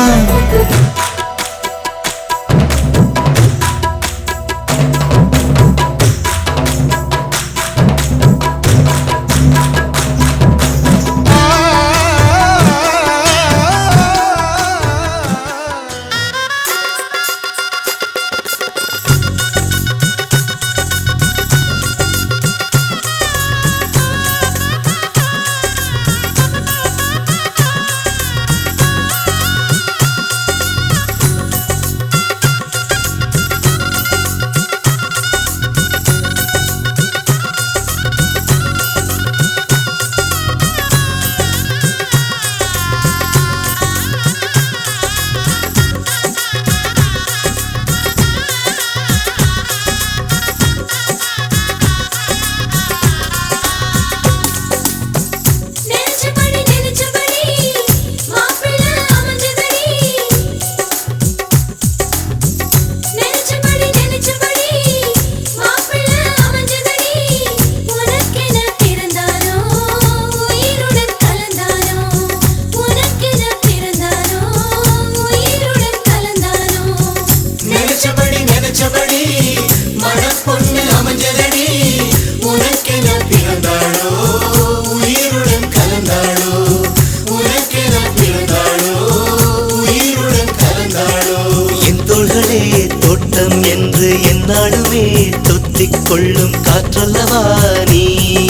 என்னாலுமே தொத்திக் கொள்ளும் காற்றல்லவா நீ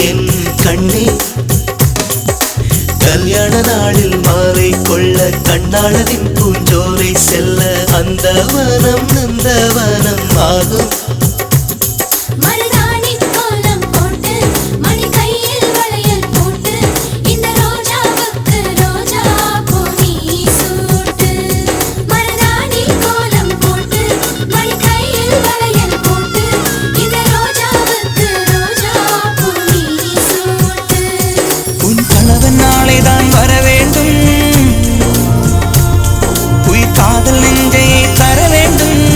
என் கண்ணே கல்யாண நாளில் மாலை கொள்ள கண்ணாளரின் பூஞ்சோரை செல்ல அந்த வனம் நந்தவனம் ஆகும் காதல் நெஞ்சை தர வேண்டும்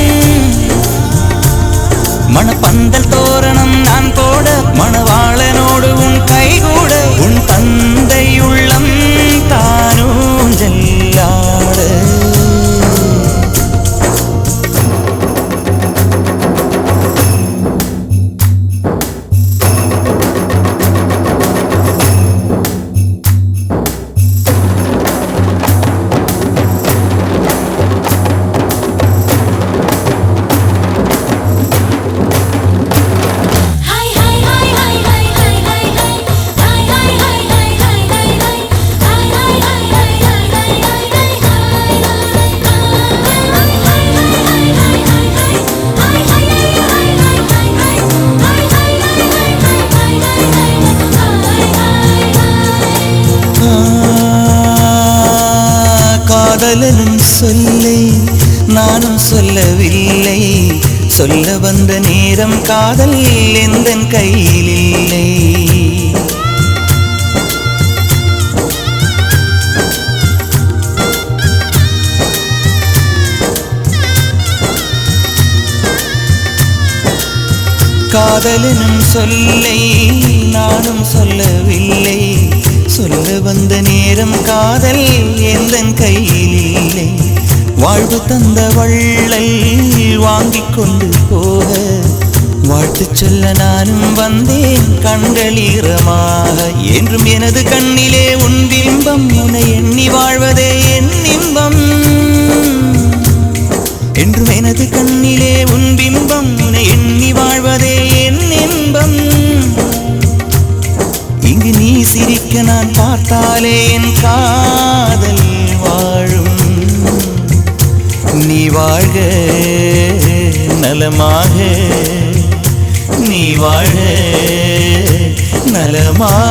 காதலனும் சொல்லை நானும் சொல்லவில்லை, சொல்ல வந்த நேரம் காதல் எந்தன் கையில் இல்லை. காதலனும் சொல்லை நானும் சொல்லவில்லை, சொல்ல வந்த நேரம் காதல் எந்தன் கையில் இல்லை. வாழ்வு தந்த வள்ளல் வாங்கிக் கொண்டு போக வாழ்த்து சொல்ல நானும் வந்தேன் கண்களீரமாக. என்றும் எனது கண்ணிலே உன் பிம்பம், உன்னை எண்ணி வாழ்வதே என் இன்பம். என்றும் எனது கண்ணிலே உன் பிம்பம், உன்னை எண்ணி வாழ்வதே என் இன்பம். இங்கு நீ சிரிக்க நான் பார்த்தாலே என் காதல் வாழும். நீ வாழ்க நலமாக, நீ வாழ்க நலமாக.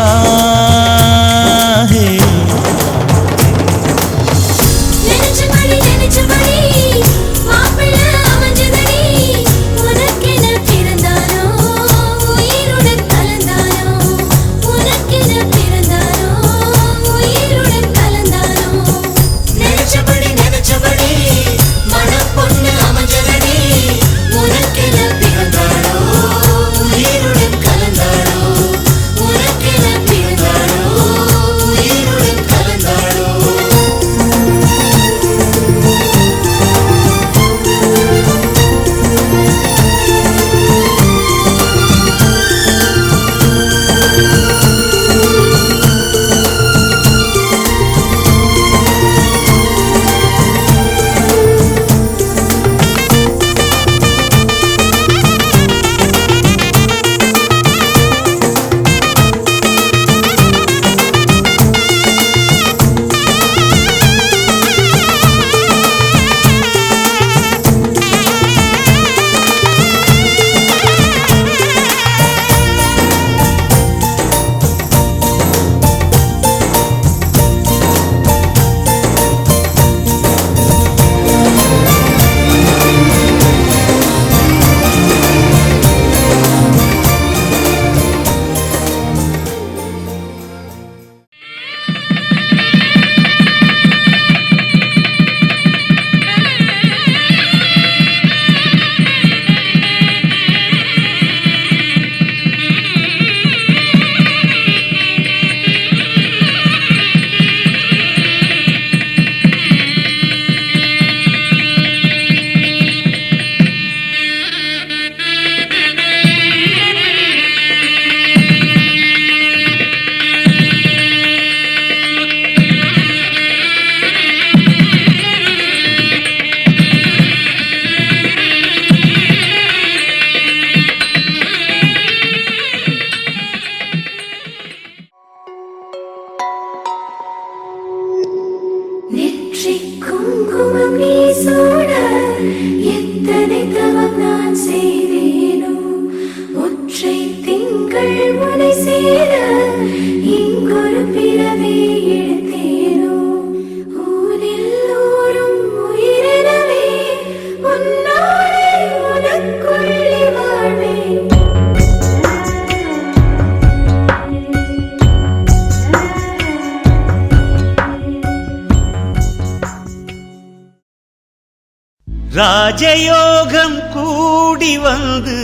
ராஜயோகம் கூடி வந்து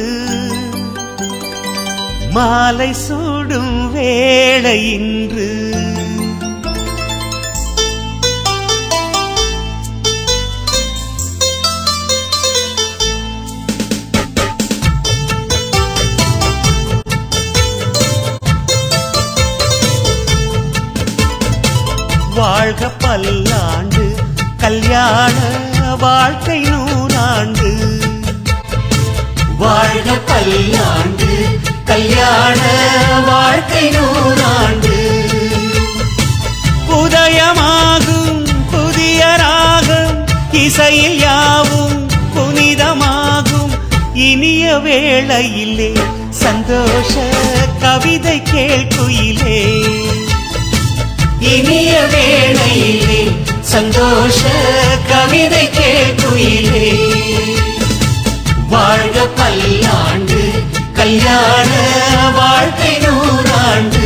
மாலை சூடும் வேளை இன்று. வாழ்க பல்லாண்டு கல்யாண வாழ்க்கை நூறாண்டு. வாழ்க பல்லாண்டு கல்யாண வாழ்க்கை நூறாண்டு. உதயமாகும் புதிய ராகம் இசையில் யாவும் புனிதமாகும். இனிய வேளையிலே சந்தோஷ கவிதை கேள்குயிலே. இனிய வேளையிலே சந்தோஷ கவிதை கேட்குயிலே. வாழ்க பல்லாண்டு கல்யாண வாழ்க்கை நூறாண்டு.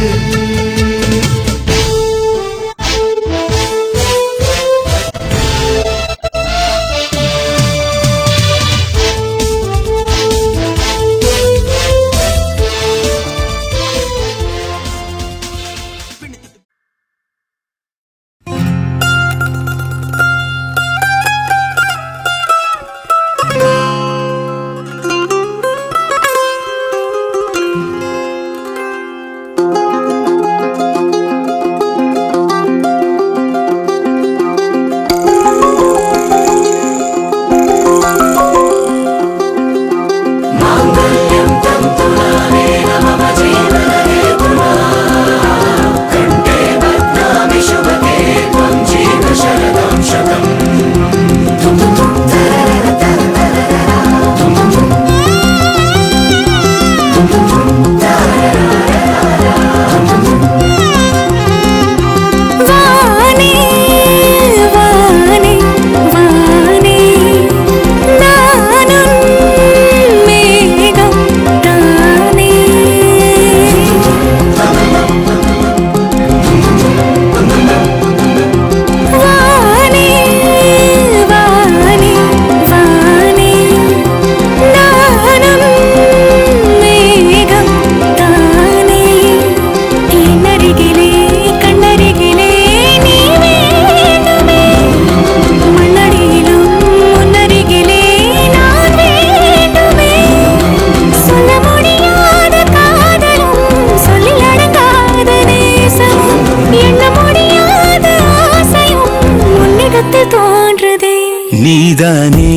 நீதானே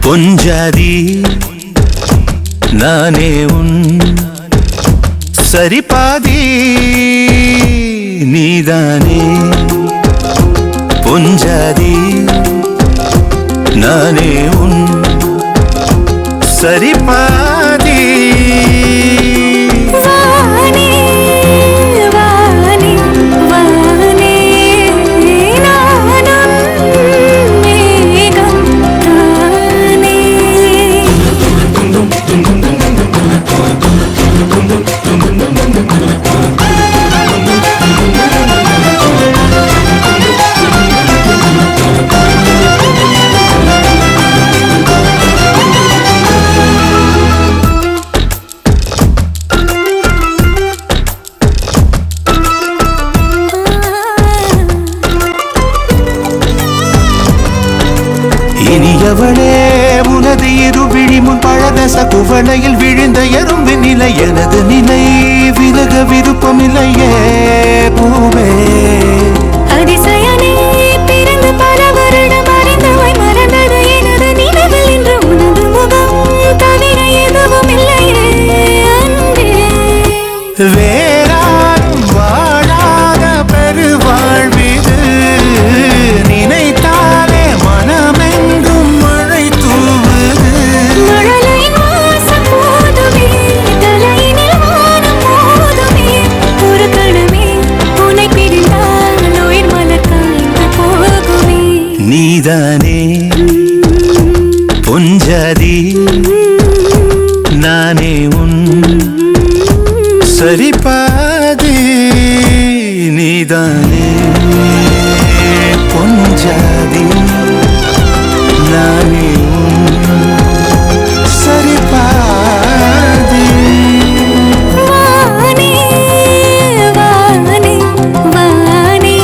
பொஞ்சாதி நானே உன் சரிபாதி. நீதானே பொஞ்சாதி நானே உன் சரிபாதி. இனியவளே உனது இருவிழி முன் பழதச குவளையில் விழுந்த எறும்பின் நிலை எனது நிலை விலக விருப்பமில்லையே பூவே. அதிசயனே பிறந்து பல வருடம் அறிந்தவை மறந்தது எனது நினைவில் இன்று உனது முகம் தவிர எதுவும் இல்லையே அன்பே. வேறாரும் வாழாத பெருவாழ்விது நினைத்தாலே மனமெங்கும் மழை தூவுது. மழலையின் வாசம் போதுமே தலையினில் வானம் போதுமே ஒரு கணமே உன்னை பிரிந்தால் உயிர் மலர் காய்ந்து போகுமே. நீதானே பொஞ்சாதி நானே உன் சரிபாதி. நீதானே பொஞ்சாதி நானே உன் சரிபாதி. வானே வானே வானே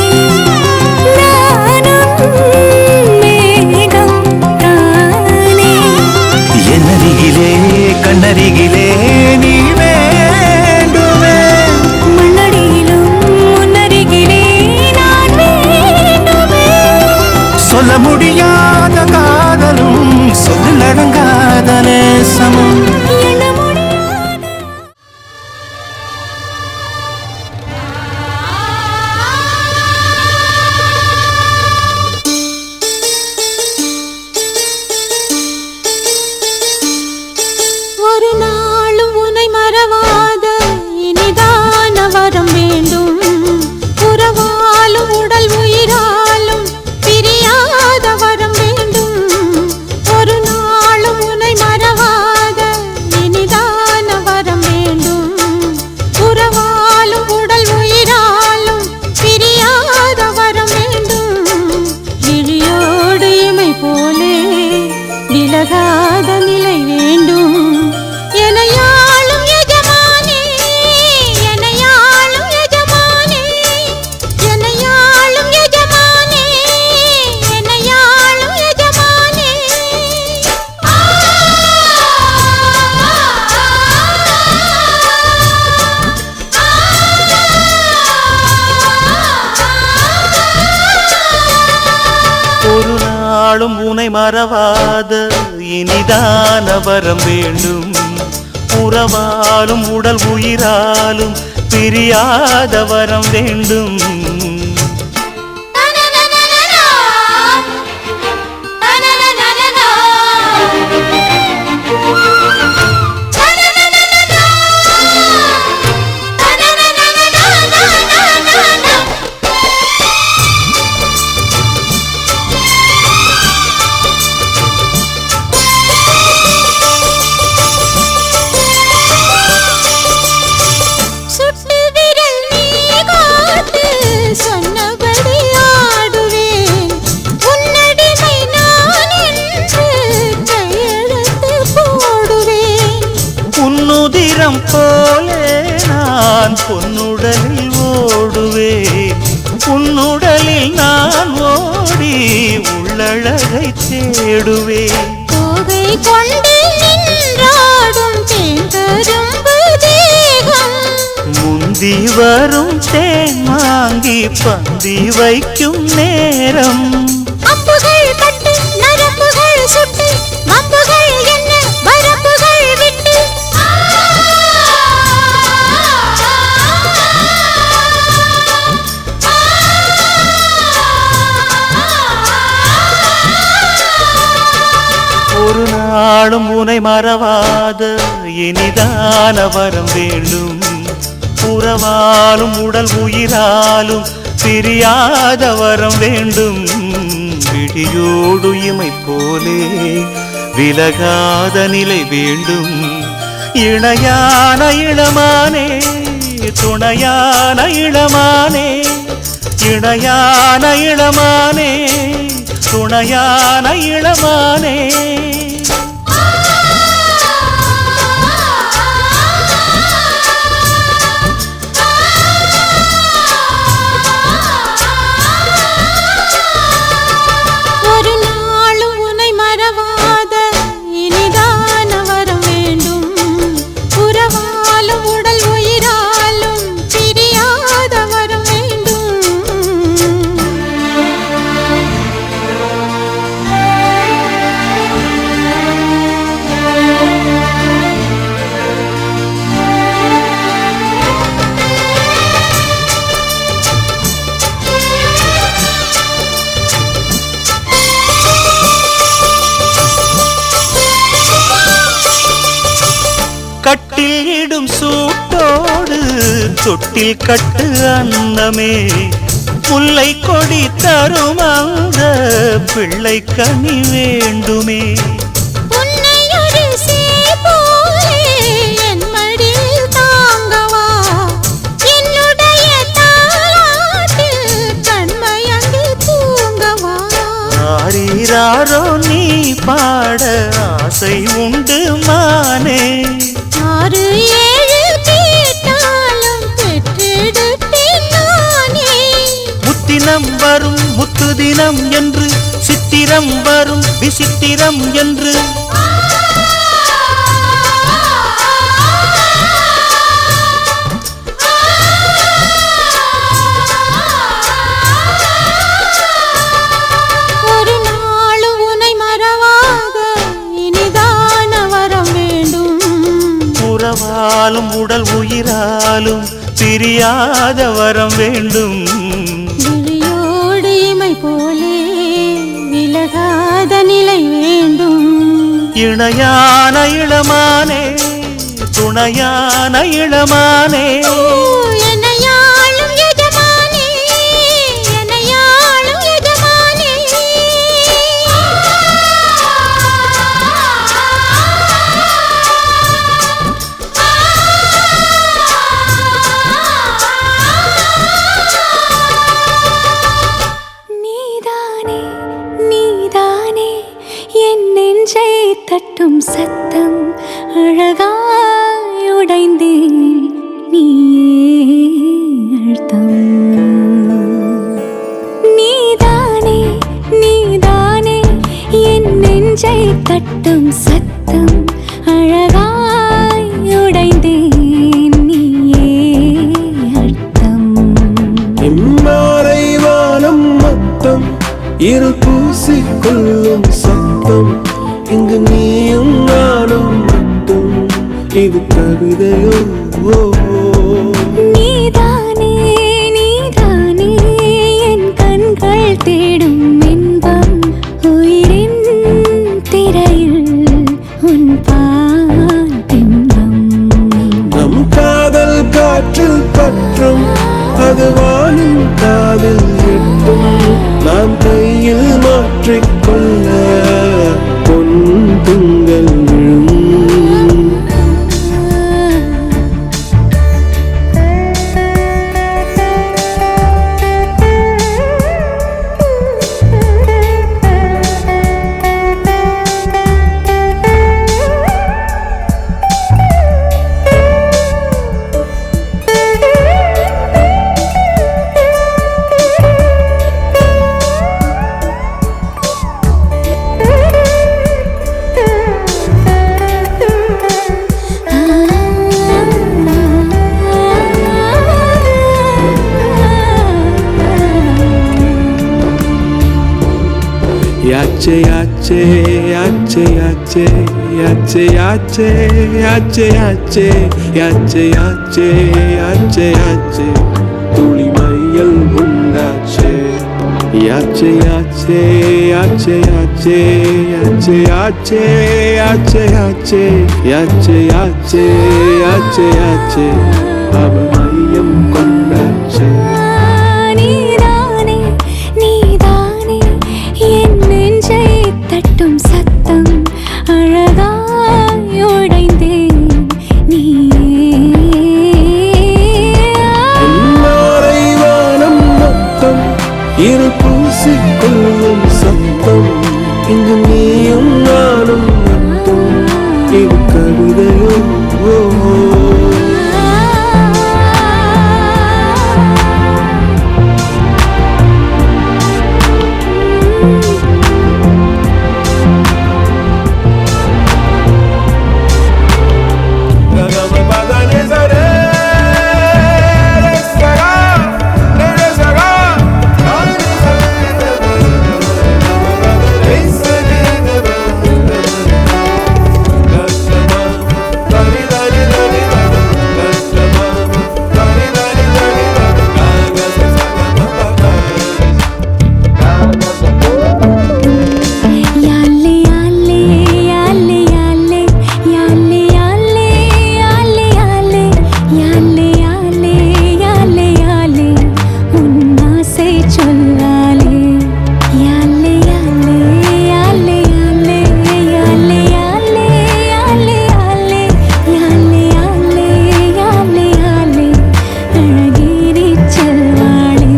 நானும் மேகம் தானே. என்னருகிலே கண்ணருகிலே நீ வேண்டுமே. மண்ணடியிலும் முன்னருகிலே நான் வேண்டுமே. மறவாத இனிதான வரம் வேண்டும். உறவாலும் உடல் உயிராலும் பிரியாத வரம் வேண்டும். உன்னுதிரம் போலே நான் பொன்னுடலில் ஓடுவேன். உன்னுடலில் நான் ஓடி உள்ளழகை தேடுவேன். போகை கொண்டு நின்றாடும் தேங்கரும்பு தேகம். முந்தி வரும் தேன் வாங்கி பந்தி வைக்கும் நேரம். அம்புகள் பட்டு நரம்புகள் சுட்டு வம்புகள் என்ன வரம்புகள் விட்டு. ஒரு நாளும் உனை மறவாத இனிதான வரம் வேண்டும். உறவாலும் உடல் உயிராலும் பிரியாத வரம் வேண்டும். விடியோடு இமை போலே விலகாத நிலை வேண்டும். இணையான இளமானே துணையான இளமானே. இணையான இளமானே துணையான இளமானே. ஒரு நாளும் உன்னை மறவாத இனிதான வரம் வேண்டும். உறவாலும் உடல் உயிராலும் பிரியாத வரம் வேண்டும். கட்டில் இடும் சூட்டோடு தொட்டில் கட்டு அன்னமே. முல்லை கொடி தரும் அந்த பிள்ளை கனி வேண்டுமே. உன்னை ஒரு சேய் போலே என் மடியில் தாங்கவா. என்னுடைய தாலாட்டில் கண்மயங்கி தூங்கவா. ஆரீராரோ நீ பாட ஆசை உண்டு மானே. 6 7 கேட்டாலும் பெற்றெடுத்தேன் நானே. முத்தினம் வரும் முத்து தினம் என்று சித்திரம் வரும் விசித்திரம் என்று. ஒரு நாளும் உன்னை மறவாத இனிதான வரம் வேண்டும். உறவாலும் உடல் உயிராலும் பிரியாத வரம் வேண்டும். விழியோடு இமை போலே விலகாத நிலை வேண்டும். இணையான இளமானே துணையான இளமானே. என்னையாளும் எஜமானே என்னையாளும் எஜமானே. நீதானே நீதானே என் நெஞ்சை தட்டும் சத்தம். அழகாய் உடைந்தேன் நீயே அழுத்தம். நீதானே நீதானே என் நெஞ்சை தட்டும் சத்தம். அழகாய் உடைந்தேன் நீயே அழுத்தம். இம்மாலை வானம் மொத்தம் இரு பூசிக்கொள்ளும் சத்தம். கவிதையோ நீதானே நீதானே என் கண்கள் தேடும் இன்பம் உயிரின் திரையில் உன் பால் பிம்பம் நம் காதல் காற்றில் பற்றும் அது வானின் காதில் எட்டும் நாம் கையில் மாற்றிக்கொள்ள பொன் திங்கள் விழும் Yache yache yache yache yache yache yache yache yache yache yache yache tuli mayal undache yache yache yache yache yache yache yache yache yache yache yache yache aval mayam kondache நீதானே நீதானே என் நெஞ்சை தட்டும் சத்தம் அழகாய் உடைந்தேன் நீயே எல்லாரை வானம் மொத்தம் இரு பூசிக்கொள்ளும் சத்தம் இங்கு நீயும் நானும் மட்டும் இது கவிதையோ யாலே யாலே யாலே யாலே யாலே யாலே யாலே யாலே யாலே யாலே யாலே யாலே உன் ஆசை சொல்லாலே யாலே யாலே யாலே யாலே யாலே யாலே யாலே யாலே யாலே யாலே யாலே யாலே அழகிரி செல்வாளே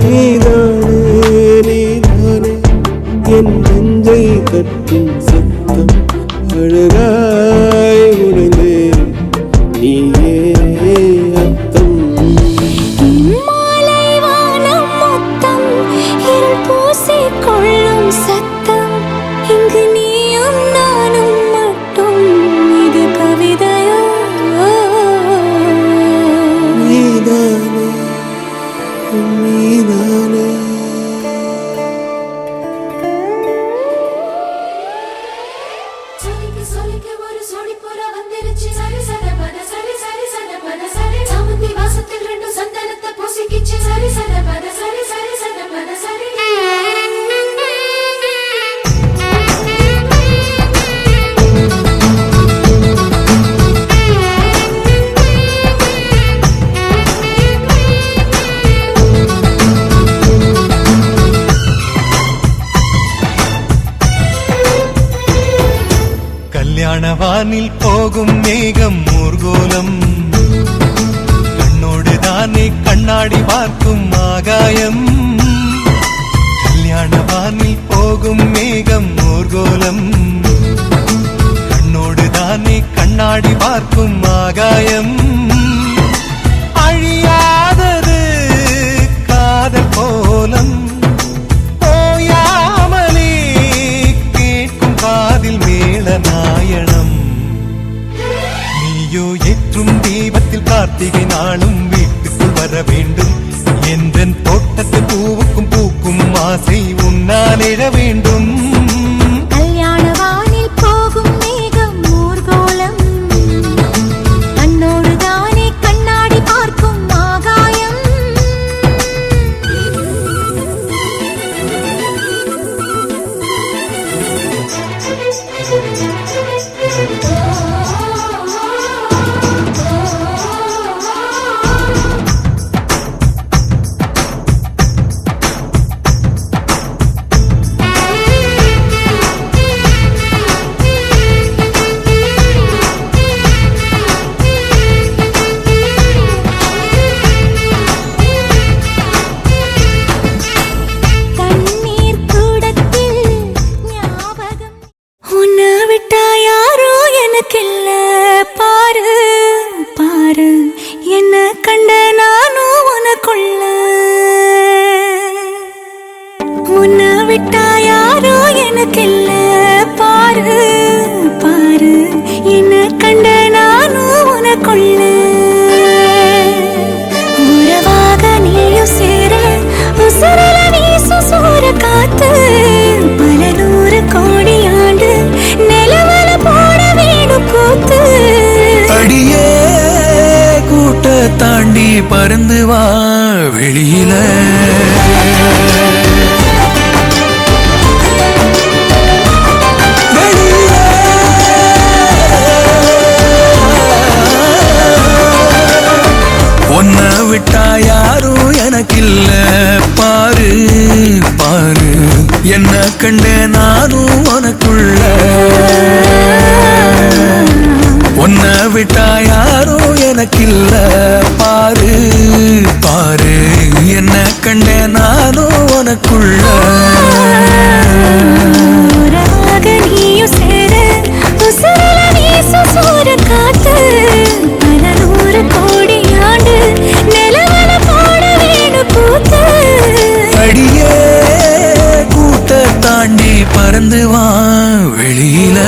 நீதானே என் நெஞ்சை கட்டும் சத்தம் அழகாய் உடைந்தே நீயே அர்த்தம் மாலை வானம் மொத்தம் இருள் பூசிக்கொள்ளும் சத்தம் இங்கு நீயும் நானும் மட்டும் இது கவிதையோ நீதானே நீதானே சொல்லிக்க சொல்லிக்க ஒரு சோடி போற வந்துருச்சு சரி சட பத சரி சரி சட பத சரி சாமந்தி வாசத்தில் ரெண்டு சந்தனத்தை பூசிக்கிச்சு சரி சட பத சரி சரி சட பத சரி கல்யாண வானில் போகும் மேகம் ஊர்கோலம் கண்ணோடு தானே கண்ணாடி பார்க்கும் ஆகாயம் கல்யாண வானில் போகும் மேகம் ஊர்கோலம் கண்ணோடு தானே கண்ணாடி பார்க்கும் ஆகாயம் அழியாதது காதல் கோலம் ஓயாமலே கேட்கும் காதில் மேள நாயணம் நீயோ ஏற்றும் தீபத்தில் கார்த்திகை நாளும் வீட்டுக்குள் வர வேண்டும் என்றன் தோட்டத்து பூவுக்கும் பூக்கும் ஆசை உன்னால் எழ வேண்டும் கல்யாண வானில் போகும் மேகம் ஊர்கோலம் பறந்து வா வெளியில. உன்னை விட்டா யாரும் எனக்கில்ல பாரு பாரு, என்ன கண்ட நானும் உனக்குள்ள. உன்னை விட்டா யாரும் எனக்கில்ல பாரு பாரு, என்ன கண்ட நானும் உனக்குள்ள. நீயும் சேர உசுரல வீசு சூர காத்து, பல நூறு கோடி ஆண்டு நிலவல போட வேணு பூத்து. அடியே கூட்ட தாண்டி பறந்து வா வெளியில.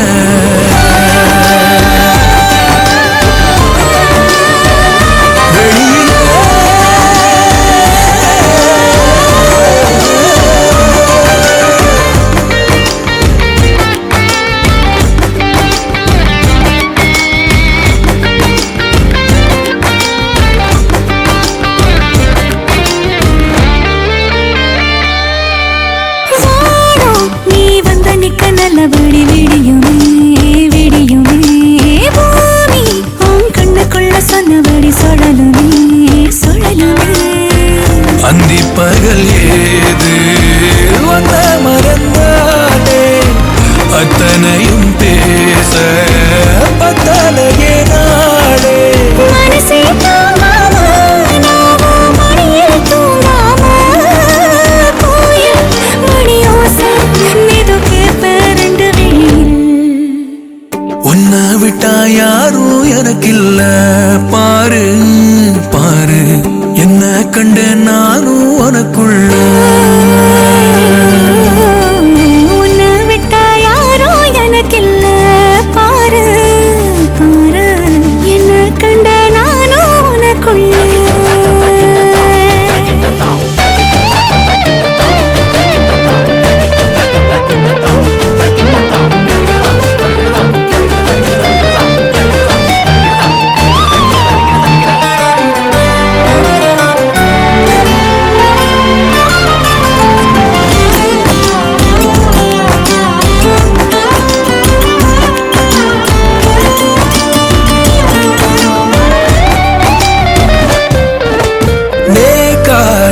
நல்லபடி விடியுமே விடியுமே, பூமி உன் கண்ணுக்குள்ள சொன்னபடி சுழலுமே சுழலுமே. அந்தி பகல் ஏது வந்த மறந்தானே, அத்தனையும் பேச பத்தலையே நாளே. மனசே தூங்காம நாவும் மணியில் தூங்காம, கோயில் மணியோசை நிது கேப்ப ரெண்டு வெளியில். உன்னை விட்டா யாரும் எனக்கில்ல பாரு பாரு, என்ன கண்ட நானும் உனக்குள்ள. உன்னை விட்டா யாரும் எனக்கில்ல பாரு பாரு, என்ன கண்ட நானும் உனக்குள்ள.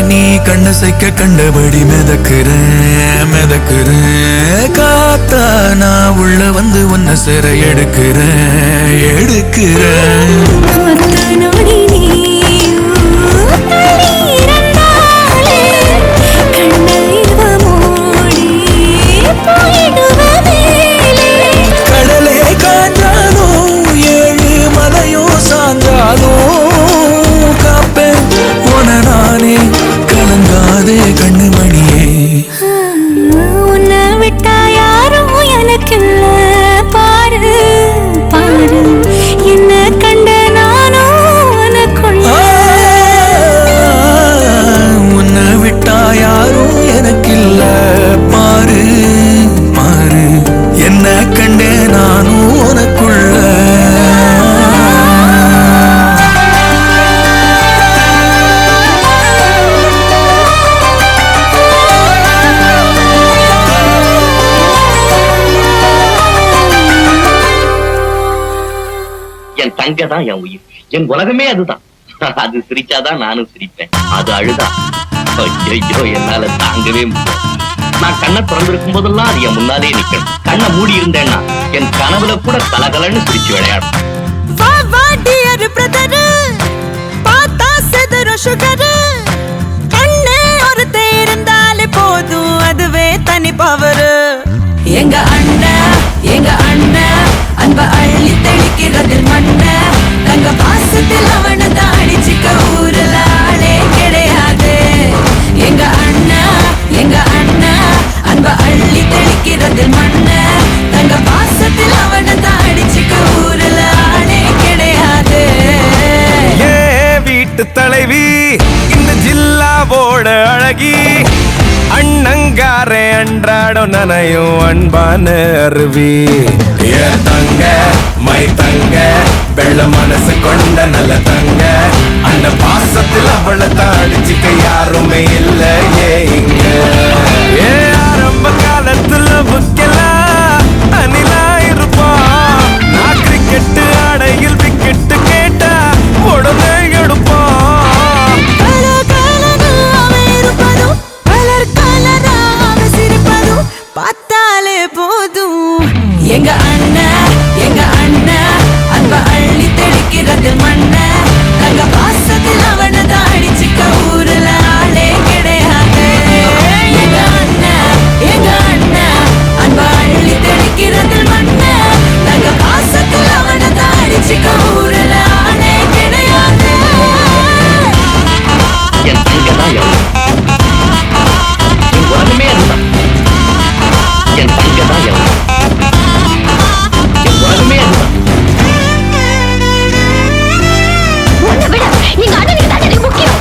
நீ கண்ணசைக்க கண்டபடி மிதக்குறேன் மிதக்குறேன், காத்தா நான் உள்ள வந்து உன்னை சிற எடுக்கிறேன் எடுக்கிறேன். ஒத்த நொடி நீயும் தளிரண்டாலே, கண்ணீர் மூடி போயிடுவதே. கடலே காஞ்சாலும் ஏழு மலையும் சாஞ்சாலும் காப்பேன் உன நானே, கலங்காதே கண்ணுமணியே. உன்னை விட்டா யாரும் எனக்கில்ல பாரு பாரு, என்ன கண்ட நானும் உனக்குள்ள. உன்னை விட்டா யாரும் எனக்கில்ல பாரு பாரு, என்ன கண்டே நானும் உனக்குள்ள. என் தங்க தான் என் உயிர், என் உலகமே அதுதான். அது சிரிச்சாதான் நானும் சிரிப்பேன், அது அழுதா ஐயோ என்னால தாங்கவே முடியும். நான் கண்ணை திறந்திருக்கும் போதெல்லாம் அது என் முன்னாலே நிக்கணும். கண்ணை மூடி இருந்தேன்னா என் கனவுல கூட கலகலன்னு சிரிச்சு விளையாடும். வா வா டியர் பிரதர், பார்த்தா செதற சுகர், கண்ணே ஒருத்தே இருந்தாலே போதும் அதுவே தனி பவர். எங்க அண்ணன் அன்ப அள்ளி தெளிக்கிறதில் மண்ண, தங்க பாசத்தில் அவனை தான் அடிச்சுக்க ஊருல ஆளே கிடையாது. எங்க அண்ணன் அன்ப அள்ளி தெளிக்கிறதில் மண்ண, தங்க பாசத்தில் அவனை தான் அடிச்சுக்க ஊருல ஆளே கிடையாது. வீட்டு தலைவி இந்த ஜில்லாவோட அழகி, அண்ணங்காரே அன்றாடம் நனையும் அன்பான அருவி. ஏன் தங்க மை தங்க வெள்ள மனசு கொண்ட நல்ல தங்க, அந்த பாசத்தை அவளை தாடிச்சுக்க யாருமே இல்லையே இங்க. ஏ ஆரம்ப காலத்துல புக்கெல்லாம் அணிலா இருப்பான். நான் கிரிக்கெட்டு ஆடையில் விக்கெட்டு கேட்டா உடனே எடுப்பான். பார்த்தாலே போதும் எங்க அண்ணன் அன்ப அள்ளி தெளிக்கிறது மண்ண. தங்க பாசத்தில் அவனதான் அடிச்சுக்க ஊருல ஆளே கிடையாது. எங்க அண்ணன் அன்ப அள்ளி தெளிக்கிறது மண்ண. தங்க பாசத்தில் அவனதான் அடிச்சுக்க ஊருல ஆளே கிடையாது. என் தங்கதான் என் உலகமே அதுதான். என் தங்கதான் என் உலகமே அதுதான். உன்னை விட எங்க அண்ணனுக்கு தான் எனக்கு முக்கியம்.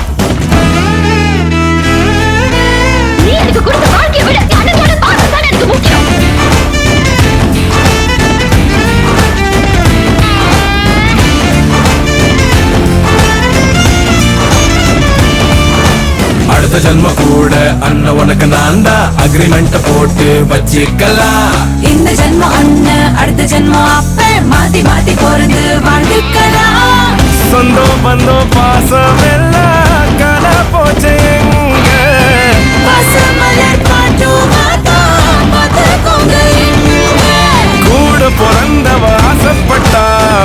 நீ எனக்கு கொடுத்த வாழ்க்கையை விட அண்ணனோட பாசம் தான் எனக்கு முக்கியம். அடுத்த ஜன்ம கூட அண்ணன் உனக்கு நான் தான் அக்ரிமெண்ட் போட்டு வச்சிக்கலாம். இந்த ஜென்மம் அண்ணன் அடுத்த ஜென்மம் அப்ப மாத்தி மாத்தி பிறந்து வாழ்ந்துக்கலாம். சொந்தம் பந்தம் பாசம் எல்லாம் காண போச்சு எங்க. பசுமலர் பாட்டும் மாத்தோம் பார்த்துக்கோங்க எங்க. கூட பிறந்தவ ஆசைப்பட்டா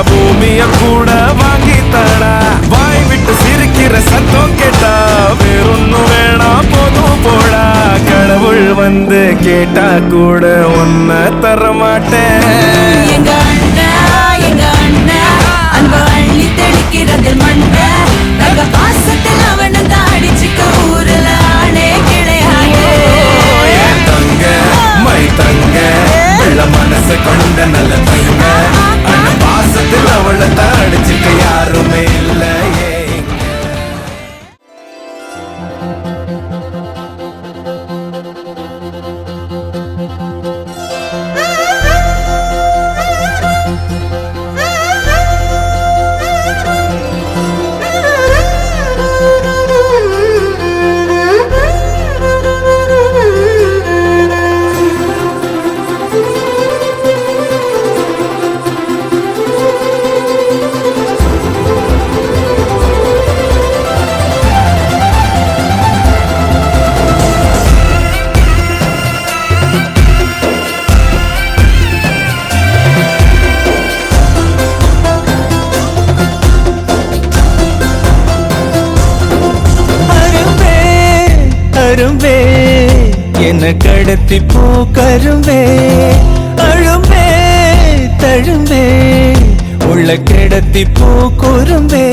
பூமிய கூட வாங்கி தாடா. வாய் விட்டு சிரிக்கிற சத்தம் கேட்டா வேறொன்னும் வேணாம் போதும் போடா. கடவுள் வந்து கேட்டா கூட ஒன்ன தர மாட்டேன். எங்க அண்ணன் அன்ப அள்ளி தெளிக்கிறது மண்ண. தங்க பாசத்தில் அவனதான் அடிச்சுக்க ஊருல ஆளே கிடையாது. என் தங்க மை தங்க வெள்ள மனசு கொண்ட நல்ல தங்க. அண்ணன் பாசத்தில் அவளை தாடிச்சுக்க யாருமே இல்லையே. கரும்பே என்ன கடத்தி போ கரும்பே. அழும்பே தழும்பே உள்ள கிடத்தி போ குறும்பே.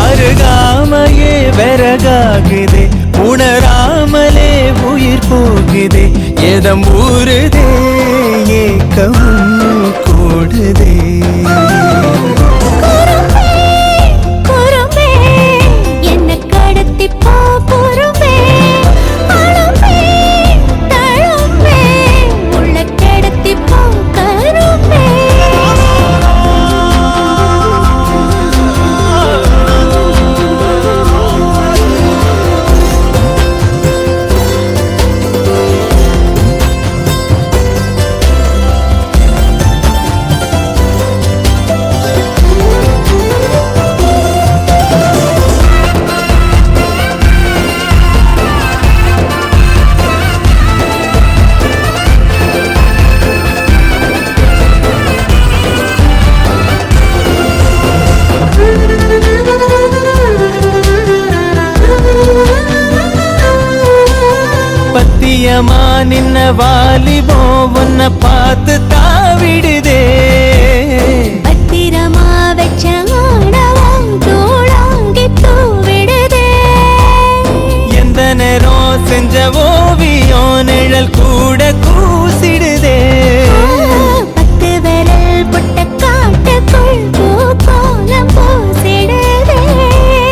அருகாமையே விறகாகுதே உணராமலே உயிர் போகுதே. எதம் ஊறுதே ஏக்கமும் கூடுதே. பத்தியமா நின்ன வாலிபோ உன்னை பார்த்து தாவிடுதே. பத்திரமா வச்ச ஆடவும் தோளாங்கி தூவிடுதே. எந்த நேரம் செஞ்ச ஓவியம் நிழல் கூட கூசிடுதே. பத்து விரல் புட்ட காட்டுக்குள் பூக்கோலம் பூசிடுதே.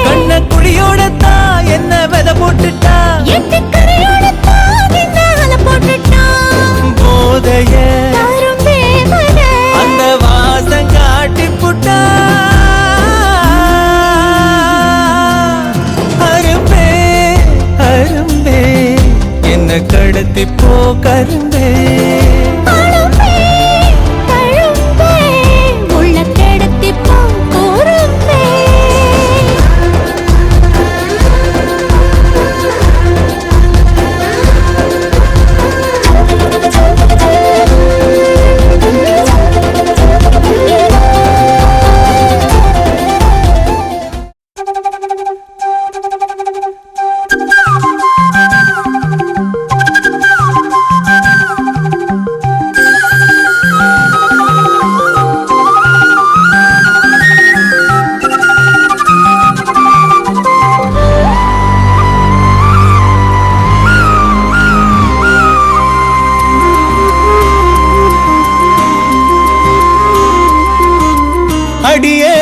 கண்ண குடியோட தான் என்ன விதை போட்டுட்டா. எட்டு கரையோட தான் என்னால போட்டுட்டா. போதைய தரும்பே மன அந்த வாசம் காட்டி புட்டா. தித்திப்போ கருந்தே அடியே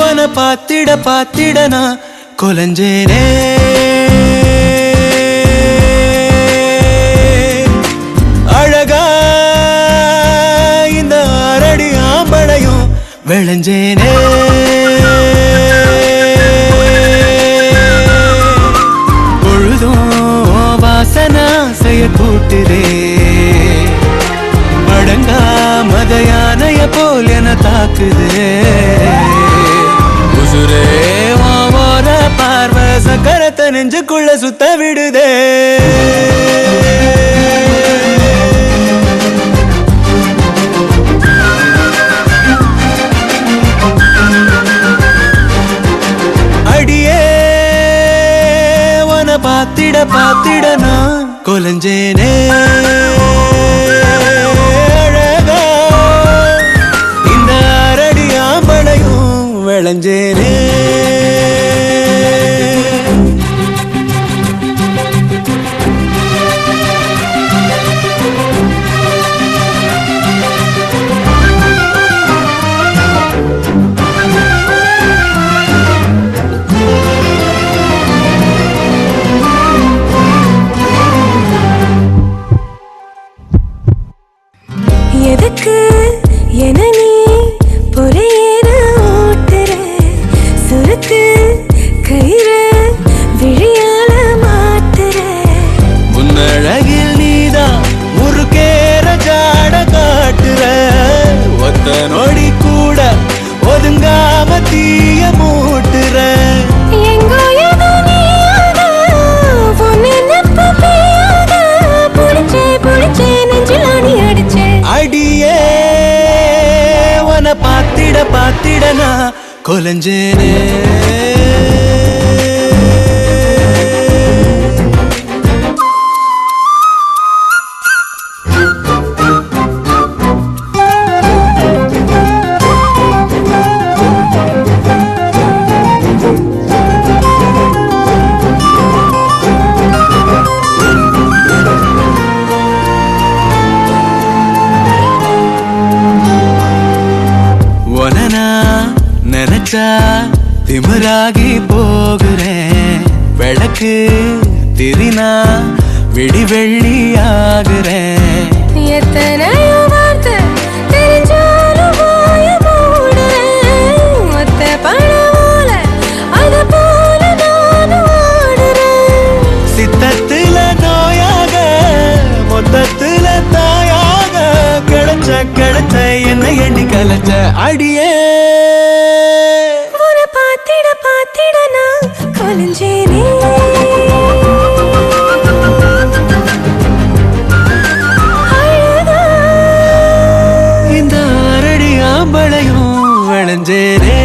வன பாத்திட பாத்திடனா கொலஞ்சேனே அழகா இந்த அரடி ஆம்பளையும் விளைஞ்சேனே பொழுதும் வாசனா செய்ய கூட்டுதே அடங்கா மத யானைய போல் என தாக்குதே உசுரே வார பார்வை சக்கரத்தை நெஞ்சுக்குள்ள சுத்த விடுதே அடியே வன பாத்திட பாத்திட நான் கொலஞ்சேனே விளைஞ்சேனே எதுக்கு என நீ பொறையேற ஓட்டுற சுருக்கு கயிறு விழியால மாத்துற உன்னழகில் நீதான் முறுக்கேற ஜாட காட்டுற ஒத்த நொடி கூட ஒதுங்காம தீய மூட்டுற எங்கோ ஏதோ நீயாத உன்னை நெப்ப பெய்யாத புடிச்சே நெஞ்சில் ஆணி அடிச்சே அடியே வன பாத்திட பாத்திடனா கொலஞ்சேனே நினைச்சா திமிராகி போகிறேன் விளக்கு திரினா விடி வெள்ளி ஆகுறேன் எத்தனையோ வார்த்தை தெரிஞ்சாலும் வாய மூடுறேன் ஒத்த பழமோல அத போல நானும் ஆடுறேன் சித்தத்துல நோயாக மொத்தத்துல தாயாக கிடைச்ச என்ன எண்ணி கலைச்ச அடியே பாத்திட நான் கொலஞ்சேனே இந்த அரடி ஆம்பளையும் விளைஞ்சேனே